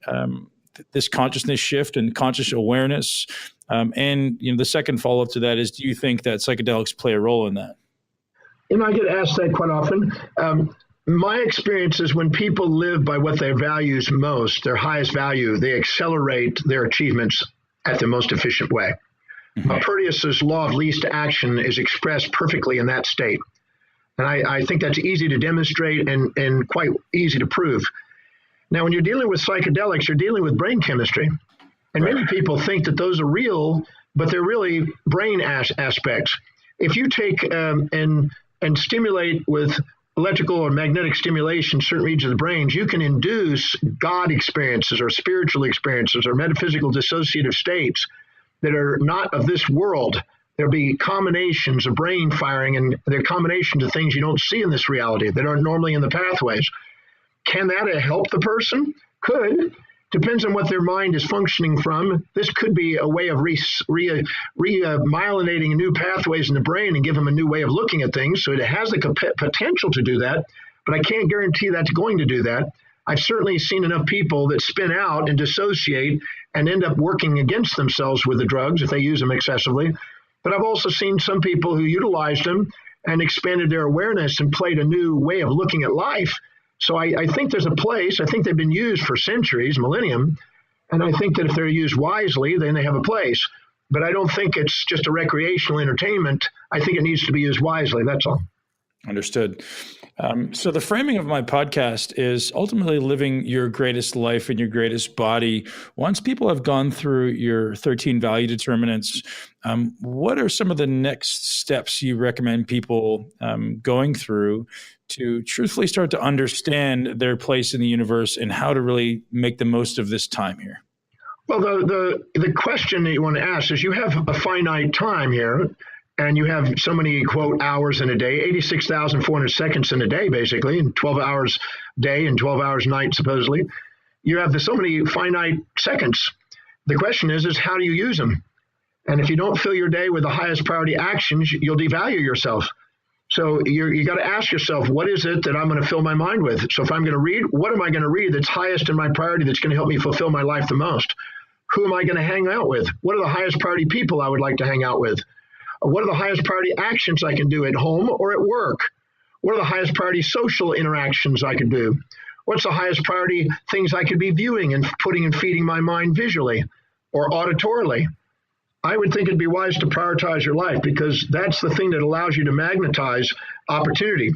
this consciousness shift and conscious awareness? And the second follow-up to that is, do you think that psychedelics play a role in that? I get asked that quite often. My experience is when people live by what they value most, their highest value, they accelerate their achievements at the most efficient way. Proteus's law of least action is expressed perfectly in that state. And I think that's easy to demonstrate and quite easy to prove. Now, when you're dealing with psychedelics, you're dealing with brain chemistry. And many people think that those are real, but they're really brain aspects. If you take and stimulate with electrical or magnetic stimulation certain regions of the brains, you can induce God experiences or spiritual experiences or metaphysical dissociative states that are not of this world. There'll be combinations of brain firing, and they're combinations of things you don't see in this reality that aren't normally in the pathways. Can that help the person? Could. Depends on what their mind is functioning from. This could be a way of remyelinating new pathways in the brain and give them a new way of looking at things. So it has the potential to do that, but I can't guarantee that's going to do that. I've certainly seen enough people that spin out and dissociate and end up working against themselves with the drugs if they use them excessively. But I've also seen some people who utilized them and expanded their awareness and played a new way of looking at life. So I think there's a place. I think they've been used for centuries, millennium. And I think that if they're used wisely, then they have a place. But I don't think it's just a recreational entertainment. I think it needs to be used wisely. That's all. Understood. So the framing of my podcast is ultimately living your greatest life in your greatest body. Once people have gone through your 13 value determinants, what are some of the next steps you recommend people going through to truthfully start to understand their place in the universe and how to really make the most of this time here? Well, the question that you want to ask is, you have a finite time here, and you have so many, quote, hours in a day, 86,400 seconds in a day, basically, and 12 hours a day and 12 hours a night, supposedly. You have so many finite seconds. The question is how do you use them? And if you don't fill your day with the highest priority actions, you'll devalue yourself. So you got to ask yourself, what is it that I'm going to fill my mind with? So if I'm going to read, what am I going to read that's highest in my priority that's going to help me fulfill my life the most? Who am I going to hang out with? What are the highest priority people I would like to hang out with? What are the highest priority actions I can do at home or at work? What are the highest priority social interactions I could do? What's the highest priority things I could be viewing and putting and feeding my mind visually or auditorily? I would think it'd be wise to prioritize your life, because that's the thing that allows you to magnetize opportunity.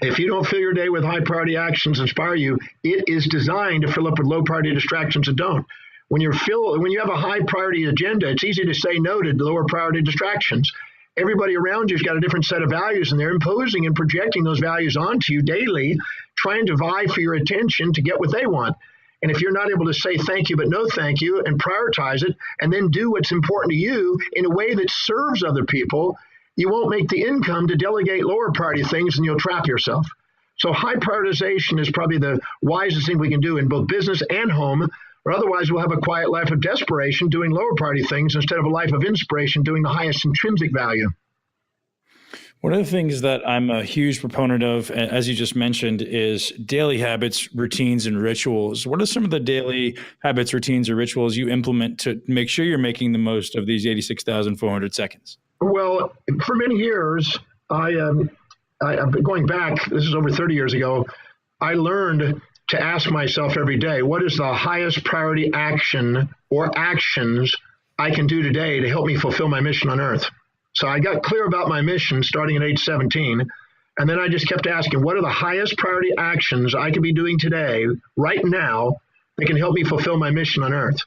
If you don't fill your day with high priority actions inspire you, it is designed to fill up with low priority distractions that don't. When you have a high priority agenda, it's easy to say no to lower priority distractions. Everybody around you's got a different set of values, and they're imposing and projecting those values onto you daily, trying to vie for your attention to get what they want. And if you're not able to say thank you, but no thank you, and prioritize it, and then do what's important to you in a way that serves other people, you won't make the income to delegate lower priority things, and you'll trap yourself. So high prioritization is probably the wisest thing we can do in both business and home, or otherwise we'll have a quiet life of desperation doing lower priority things instead of a life of inspiration doing the highest intrinsic value. One of the things that I'm a huge proponent of, as you just mentioned, is daily habits, routines, and rituals. What are some of the daily habits, routines, or rituals you implement to make sure you're making the most of these 86,400 seconds? Well, for many years, I've been going back, this is over 30 years ago, I learned to ask myself every day, what is the highest priority action or actions I can do today to help me fulfill my mission on Earth? So I got clear about my mission starting at age 17. And then I just kept asking, what are the highest priority actions I could be doing today, right now, that can help me fulfill my mission on Earth?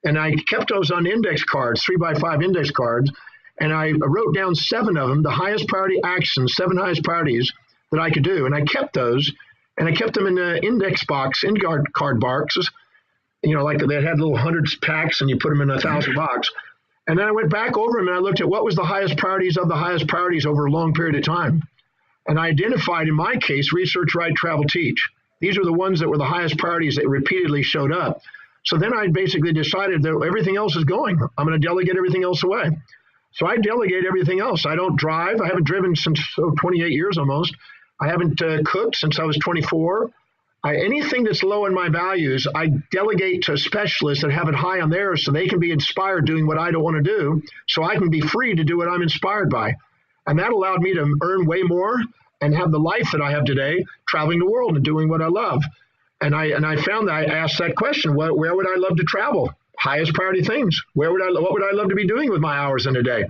And I kept those on index cards, 3x5 index cards. And I wrote down 7 of them, the highest priority actions, 7 highest priorities that I could do. And I kept those, and I kept them in the index card boxes, like they had little hundreds packs, and you put them in 1,000 box. And then I went back over them and I looked at what was the highest priorities of the highest priorities over a long period of time. And I identified, in my case, research, write, travel, teach. These were the ones that were the highest priorities that repeatedly showed up. So then I basically decided that everything else is going. I'm going to delegate everything else away. So I delegate everything else. I don't drive. I haven't driven since 28 years almost. I haven't cooked since I was 24. Anything that's low in my values, I delegate to specialists that have it high on theirs so they can be inspired doing what I don't want to do, so I can be free to do what I'm inspired by. And that allowed me to earn way more and have the life that I have today, traveling the world and doing what I love. And I found that I asked that question, where would I love to travel? Highest priority things. What would I love to be doing with my hours in a day?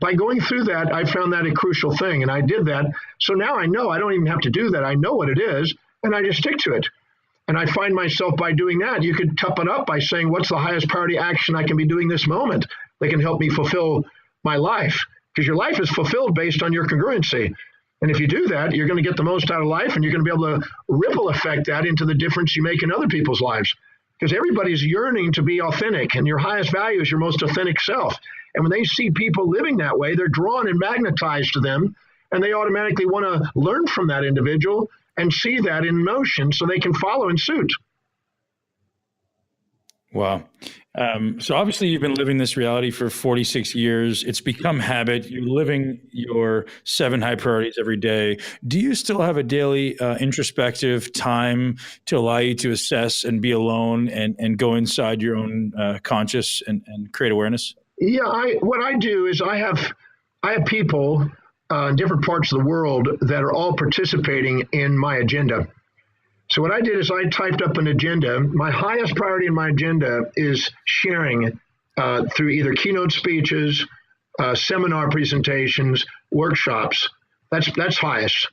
By going through that, I found that a crucial thing, and I did that. So now I know I don't even have to do that. I know what it is, and I just stick to it. And I find myself by doing that, you could top it up by saying, what's the highest priority action I can be doing this moment that can help me fulfill my life? Because your life is fulfilled based on your congruency. And if you do that, you're going to get the most out of life, and you're going to be able to ripple effect that into the difference you make in other people's lives. Because everybody's yearning to be authentic, and your highest value is your most authentic self. And when they see people living that way, they're drawn and magnetized to them, and they automatically want to learn from that individual and see that in motion so they can follow in suit. Wow. So obviously you've been living this reality for 46 years. It's become habit. You're living your 7 high priorities every day. Do you still have a daily introspective time to allow you to assess and be alone and go inside your own conscious and create awareness? Yeah, what I do is I have people in different parts of the world that are all participating in my agenda. So what I did is I typed up an agenda. My highest priority in my agenda is sharing through either keynote speeches, seminar presentations, workshops. That's highest.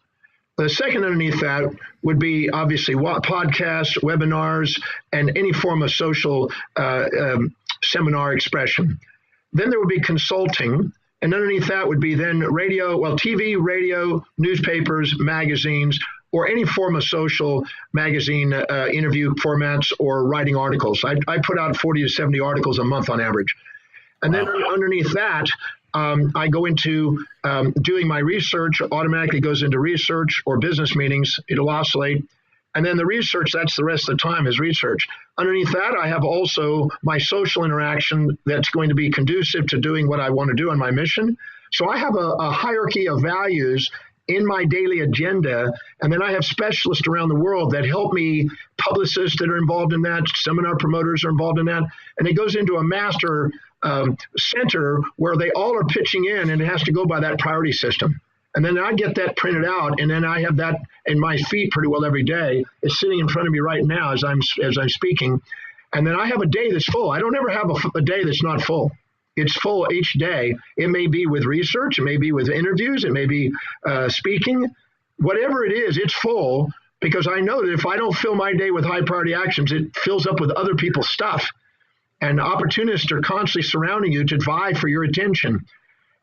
The second underneath that would be obviously podcasts, webinars, and any form of social seminar expression. Then there would be consulting, and underneath that would be then TV, radio, newspapers, magazines, or any form of social magazine interview formats or writing articles. I put out 40 to 70 articles a month on average. And then underneath that, I go into doing my research, automatically goes into research or business meetings. It'll oscillate. And then the research, that's the rest of the time is research. Underneath that, I have also my social interaction that's going to be conducive to doing what I want to do on my mission. So I have a hierarchy of values in my daily agenda, and then I have specialists around the world that help me, publicists that are involved in that, seminar promoters are involved in that, and it goes into a master center where they all are pitching in, and it has to go by that priority system. And then I get that printed out, and then I have that in my feed pretty well every day. It's sitting in front of me right now as I'm speaking. And then I have a day that's full. I don't ever have a day that's not full. It's full each day. It may be with research. It may be with interviews. It may be speaking. Whatever it is, it's full because I know that if I don't fill my day with high priority actions, it fills up with other people's stuff. And opportunists are constantly surrounding you to vie for your attention.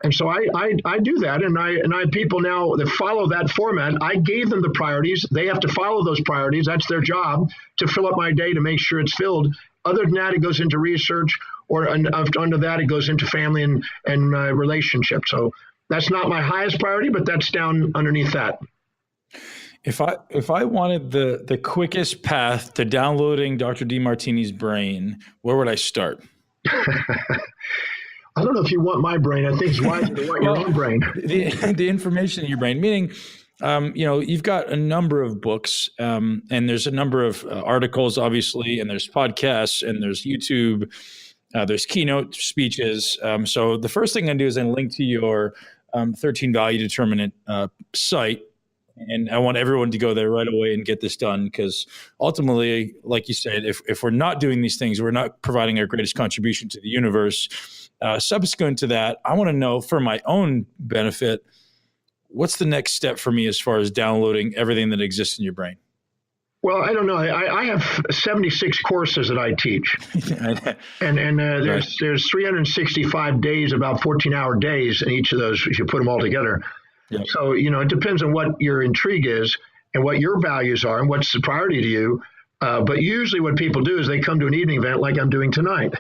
And so I do that, and I have people now that follow that format. I gave them the priorities. They have to follow those priorities. That's their job, to fill up my day to make sure it's filled. Other than that, it goes into research, or under that, it goes into family and relationship. So that's not my highest priority, but that's down underneath that. If I wanted the quickest path to downloading Dr. Demartini's brain, where would I start? I don't know if you want my brain. I think it's wiser to want your own brain. The information in your brain, meaning, you've got a number of books, and there's a number of articles, obviously, and there's podcasts, and there's YouTube, there's keynote speeches. So the first thing I do is I link to your 13 value determinant site. And I want everyone to go there right away and get this done, because ultimately, like you said, if we're not doing these things, we're not providing our greatest contribution to the universe. Subsequent to that, I want to know, for my own benefit, what's the next step for me as far as downloading everything that exists in your brain? Well, I don't know. I have 76 courses that I teach, and there's 365 days, about 14-hour days in each of those if you put them all together. Yeah. So, it depends on what your intrigue is and what your values are and what's the priority to you. But usually what people do is they come to an evening event like I'm doing tonight.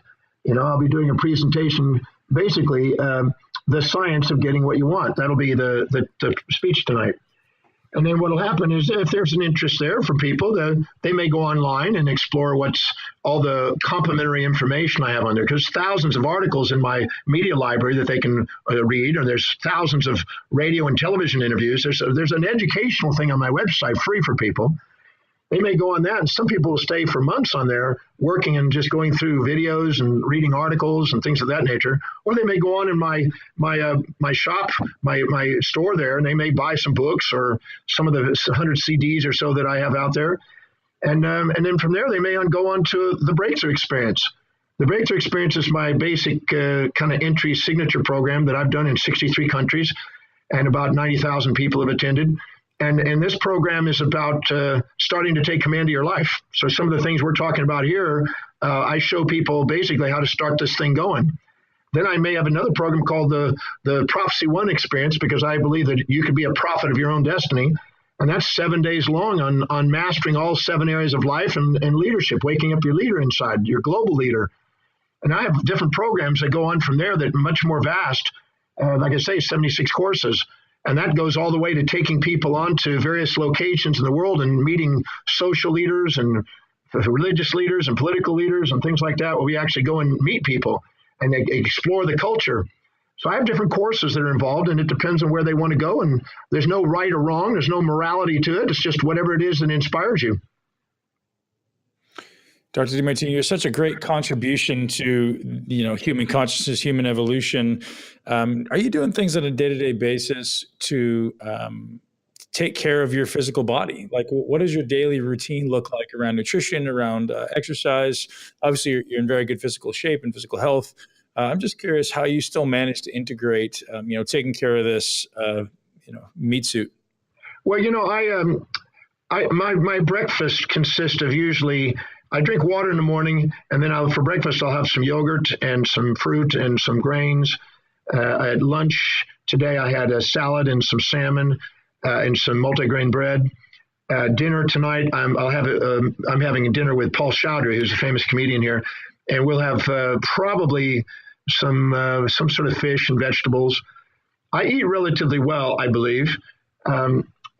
I'll be doing a presentation, basically the science of getting what you want. That'll be the speech tonight. And then what will happen is if there's an interest there for people, they may go online and explore what's all the complementary information I have on there. Because thousands of articles in my media library that they can read, or there's thousands of radio and television interviews. There's an educational thing on my website free for people. They may go on that, and some people will stay for months on there working and just going through videos and reading articles and things of that nature. Or they may go on in my shop, my store there, and they may buy some books or some of the 100 CDs or so that I have out there. And then from there, they may go on to the Breakthrough Experience. The Breakthrough Experience is my basic kind of entry signature program that I've done in 63 countries, and about 90,000 people have attended. And this program is about starting to take command of your life. So some of the things we're talking about here, I show people basically how to start this thing going. Then I may have another program called the Prophecy One Experience, because I believe that you could be a prophet of your own destiny. And that's 7 days long on mastering all 7 areas of life and leadership, waking up your leader inside, your global leader. And I have different programs that go on from there that are much more vast. Like I say, 76 courses. And that goes all the way to taking people onto various locations in the world and meeting social leaders and religious leaders and political leaders and things like that, where we actually go and meet people and explore the culture. So I have different courses that are involved, and it depends on where they want to go. And there's no right or wrong. There's no morality to it. It's just whatever it is that inspires you. Dr. Demartini, you're such a great contribution to, human consciousness, human evolution. Are you doing things on a day-to-day basis to take care of your physical body? Like, what does your daily routine look like around nutrition, around exercise? Obviously, you're in very good physical shape and physical health. I'm just curious how you still manage to integrate, taking care of this, meat suit. Well, my breakfast consists of usually, I drink water in the morning, and then for breakfast I'll have some yogurt and some fruit and some grains. At lunch today I had a salad and some salmon and some multigrain bread. Dinner tonight I'm having a dinner with Paul Chaudhry, who's a famous comedian here, and we'll have probably some sort of fish and vegetables. I eat relatively well, I believe.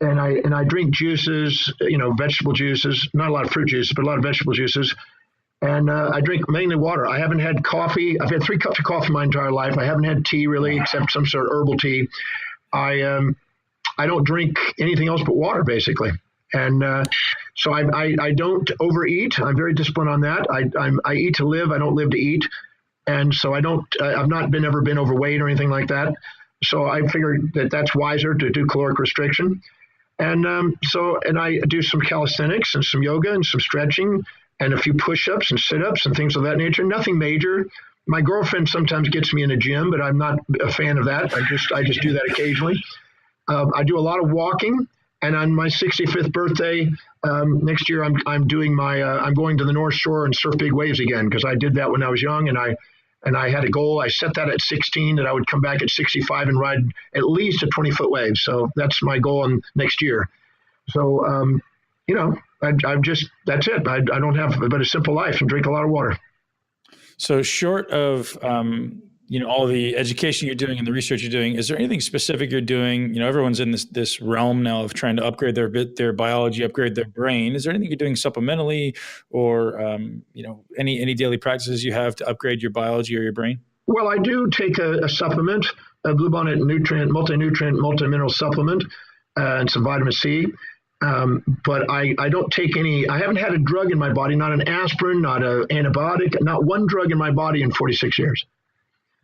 And I drink juices, vegetable juices, not a lot of fruit juices, but a lot of vegetable juices. And I drink mainly water. I haven't had coffee. I've had 3 cups of coffee my entire life. I haven't had tea really, except some sort of herbal tea. I don't drink anything else but water, basically. And so I don't overeat. I'm very disciplined on that. I eat to live. I don't live to eat. And so I've not ever been overweight or anything like that. So I figured that that's wiser to do caloric restriction. And I do some calisthenics and some yoga and some stretching and a few push-ups and sit-ups and things of that nature. Nothing major. My girlfriend sometimes gets me in a gym, but I'm not a fan of that. I just do that occasionally. I do a lot of walking. And on my 65th birthday next year, I'm doing I'm going to the North Shore and surf big waves again, because I did that when I was young, and I had a goal. I set that at 16, that I would come back at 65 and ride at least a 20-foot wave. So that's my goal next year. So, that's it. I don't have but a simple life and drink a lot of water. So short of, all the education you're doing and the research you're doing, is there anything specific you're doing? Everyone's in this realm now of trying to upgrade their biology, upgrade their brain. Is there anything you're doing supplementally, or any daily practices you have to upgrade your biology or your brain? Well, I do take a supplement, a Bluebonnet multi-mineral supplement, and some vitamin C. But I don't take any. I haven't had a drug in my body, not an aspirin, not an antibiotic, not one drug in my body in 46 years.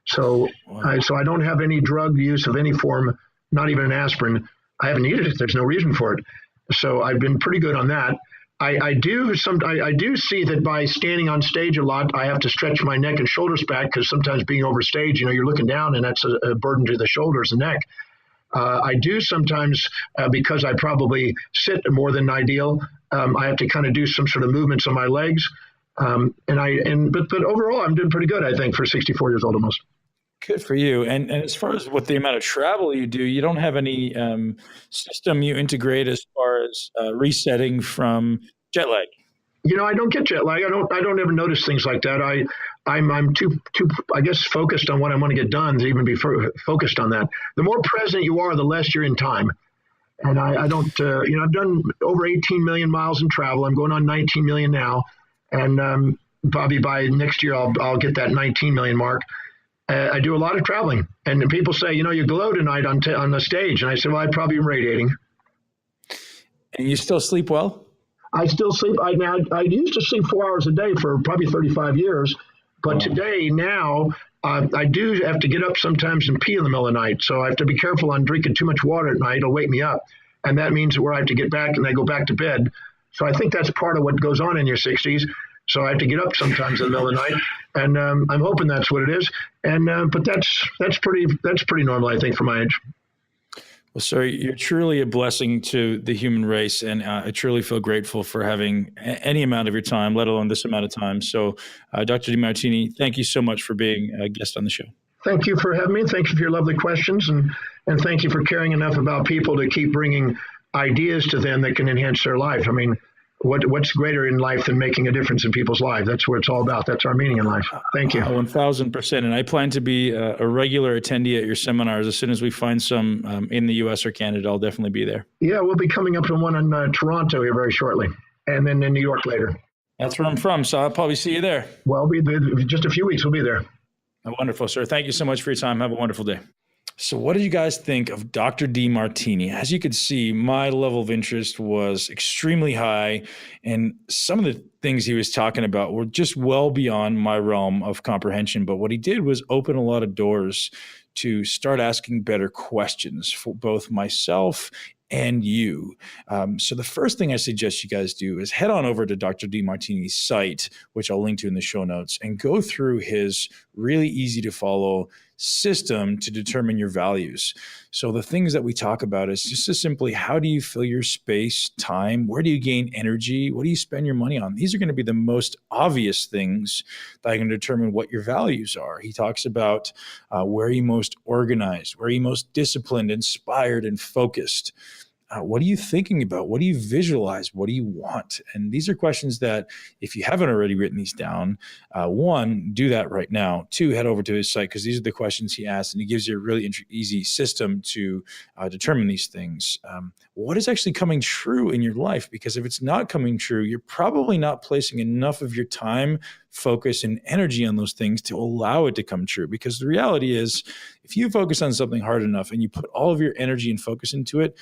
So, wow. I don't have any drug use of any form, not even an aspirin. I haven't needed it. There's no reason for it. So I've been pretty good on that. I do see that by standing on stage a lot, I have to stretch my neck and shoulders back, because sometimes being over stage, you're looking down, and that's a burden to the shoulders and neck. I do sometimes, because I probably sit more than ideal, I have to kind of do some sort of movements on my legs. But overall, I'm doing pretty good, I think, for 64 years old almost. Good for you. And as far as what the amount of travel you do, you don't have any system you integrate as far as resetting from jet lag? I don't get jet lag. I don't ever notice things like that. I'm too I guess focused on what I want to get done to even be focused on that. The more present you are, the less you're in time. And I don't, I've done over 18 million miles in travel. I'm going on 19 million now. And probably by next year, I'll get that 19 million mark. I do a lot of traveling. And people say, you glow tonight on the stage. And I said, well, I probably am radiating. And you still sleep well? I still sleep. I used to sleep 4 hours a day for probably 35 years. But today, now, I do have to get up sometimes and pee in the middle of the night. So I have to be careful on drinking too much water at night. It'll wake me up. And that means where I have to get back and I go back to bed. So I think that's part of what goes on in your 60s. So I have to get up sometimes in the middle of the night. And I'm hoping that's what it is. And but that's pretty normal, I think, for my age. Well, sir, you're truly a blessing to the human race, and I truly feel grateful for having any amount of your time, let alone this amount of time. So, Dr. Demartini, thank you so much for being a guest on the show. Thank you for having me. Thank you for your lovely questions, and thank you for caring enough about people to keep bringing ideas to them that can enhance their life. I mean, what's greater in life than making a difference in people's lives? That's what it's all about. That's our meaning in life. Thank you. 1,000%. And I plan to be a regular attendee at your seminars. As soon as we find some in the U.S. or Canada, I'll definitely be there. Yeah, we'll be coming up to one in Toronto here very shortly, and then in New York later. That's where I'm from, so I'll probably see you there. Well, just a few weeks, we'll be there. Oh, wonderful, sir. Thank you so much for your time. Have a wonderful day. So what did you guys think of Dr. Demartini? As you could see, my level of interest was extremely high, and some of the things he was talking about were just well beyond my realm of comprehension. But what he did was open a lot of doors to start asking better questions for both myself and you. So the first thing I suggest you guys do is head on over to Dr. Demartini's site, which I'll link to in the show notes, and go through his really easy to follow system to determine your values. So the things that we talk about is just as simply, how do you fill your space, time? Where do you gain energy? What do you spend your money on? These are going to be the most obvious things that can determine what your values are. He talks about where are you most organized? Where are you most disciplined, inspired, and focused? What are you thinking about? What do you visualize? What do you want? And these are questions that, if you haven't already written these down, one, do that right now. Two, head over to his site, because these are the questions he asks, and he gives you a really easy system to determine these things. What is actually coming true in your life? Because if it's not coming true, you're probably not placing enough of your time, focus, and energy on those things to allow it to come true. Because the reality is, if you focus on something hard enough and you put all of your energy and focus into it,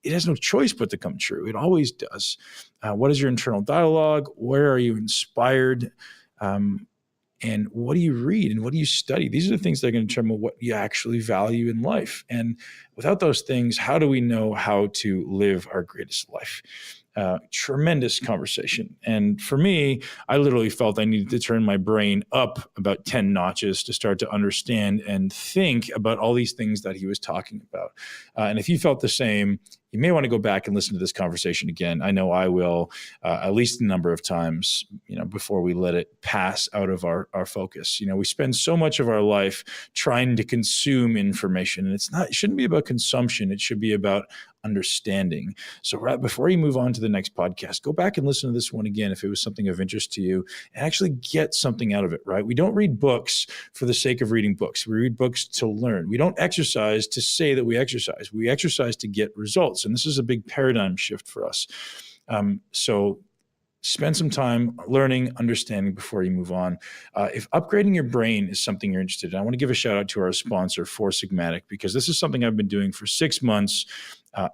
it has no choice but to come true. It always does. What is your internal dialogue? Where are you inspired? And what do you read and what do you study? These are the things that are going to determine what you actually value in life. And without those things, how do we know how to live our greatest life? Tremendous conversation. And for me, I literally felt I needed to turn my brain up about 10 notches to start to understand and think about all these things that he was talking about. And if you felt the same, you may want to go back and listen to this conversation again. I know I will, at least a number of times, before we let it pass out of our focus. We spend so much of our life trying to consume information, and it shouldn't be about consumption. It should be about understanding. So right before you move on to the next podcast, go back and listen to this one again if it was something of interest to you, and actually get something out of it, right? We don't read books for the sake of reading books. We read books to learn. We don't exercise to say that we exercise. We exercise to get results. And this is a big paradigm shift for us. So spend some time learning, understanding before you move on. If upgrading your brain is something you're interested in, I want to give a shout out to our sponsor, Four Sigmatic, because this is something I've been doing for 6 months.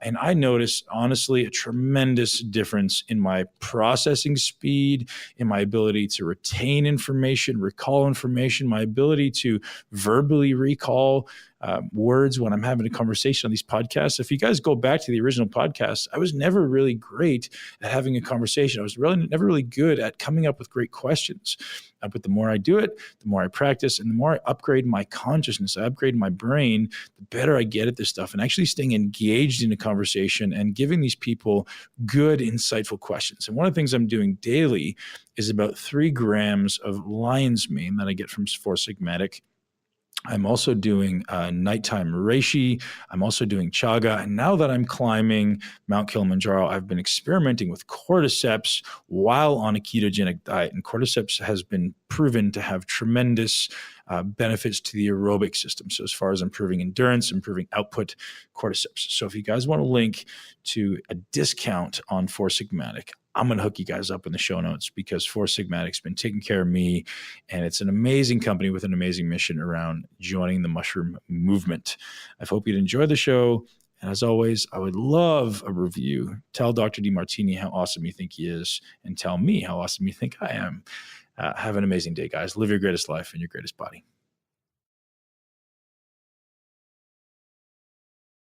And I notice, honestly, a tremendous difference in my processing speed, in my ability to retain information, recall information, my ability to verbally recall words when I'm having a conversation on these podcasts. If you guys go back to the original podcasts, I was never really great at having a conversation. I was never really good at coming up with great questions. But the more I do it, the more I practice, and the more I upgrade my consciousness, I upgrade my brain, the better I get at this stuff, and actually staying engaged in a conversation and giving these people good, insightful questions. And one of the things I'm doing daily is about 3 grams of lion's mane that I get from Four Sigmatic. I'm also doing nighttime reishi. I'm also doing chaga. And now that I'm climbing Mount Kilimanjaro, I've been experimenting with cordyceps while on a ketogenic diet. And cordyceps has been proven to have tremendous benefits to the aerobic system. So as far as improving endurance, improving output, cordyceps. So if you guys want a link to a discount on Four Sigmatic, I'm going to hook you guys up in the show notes, because Four Sigmatic's been taking care of me, and it's an amazing company with an amazing mission around joining the mushroom movement. I hope you'd enjoy the show. And as always, I would love a review. Tell Dr. Demartini how awesome you think he is, and tell me how awesome you think I am. Have an amazing day, guys. Live your greatest life in your greatest body.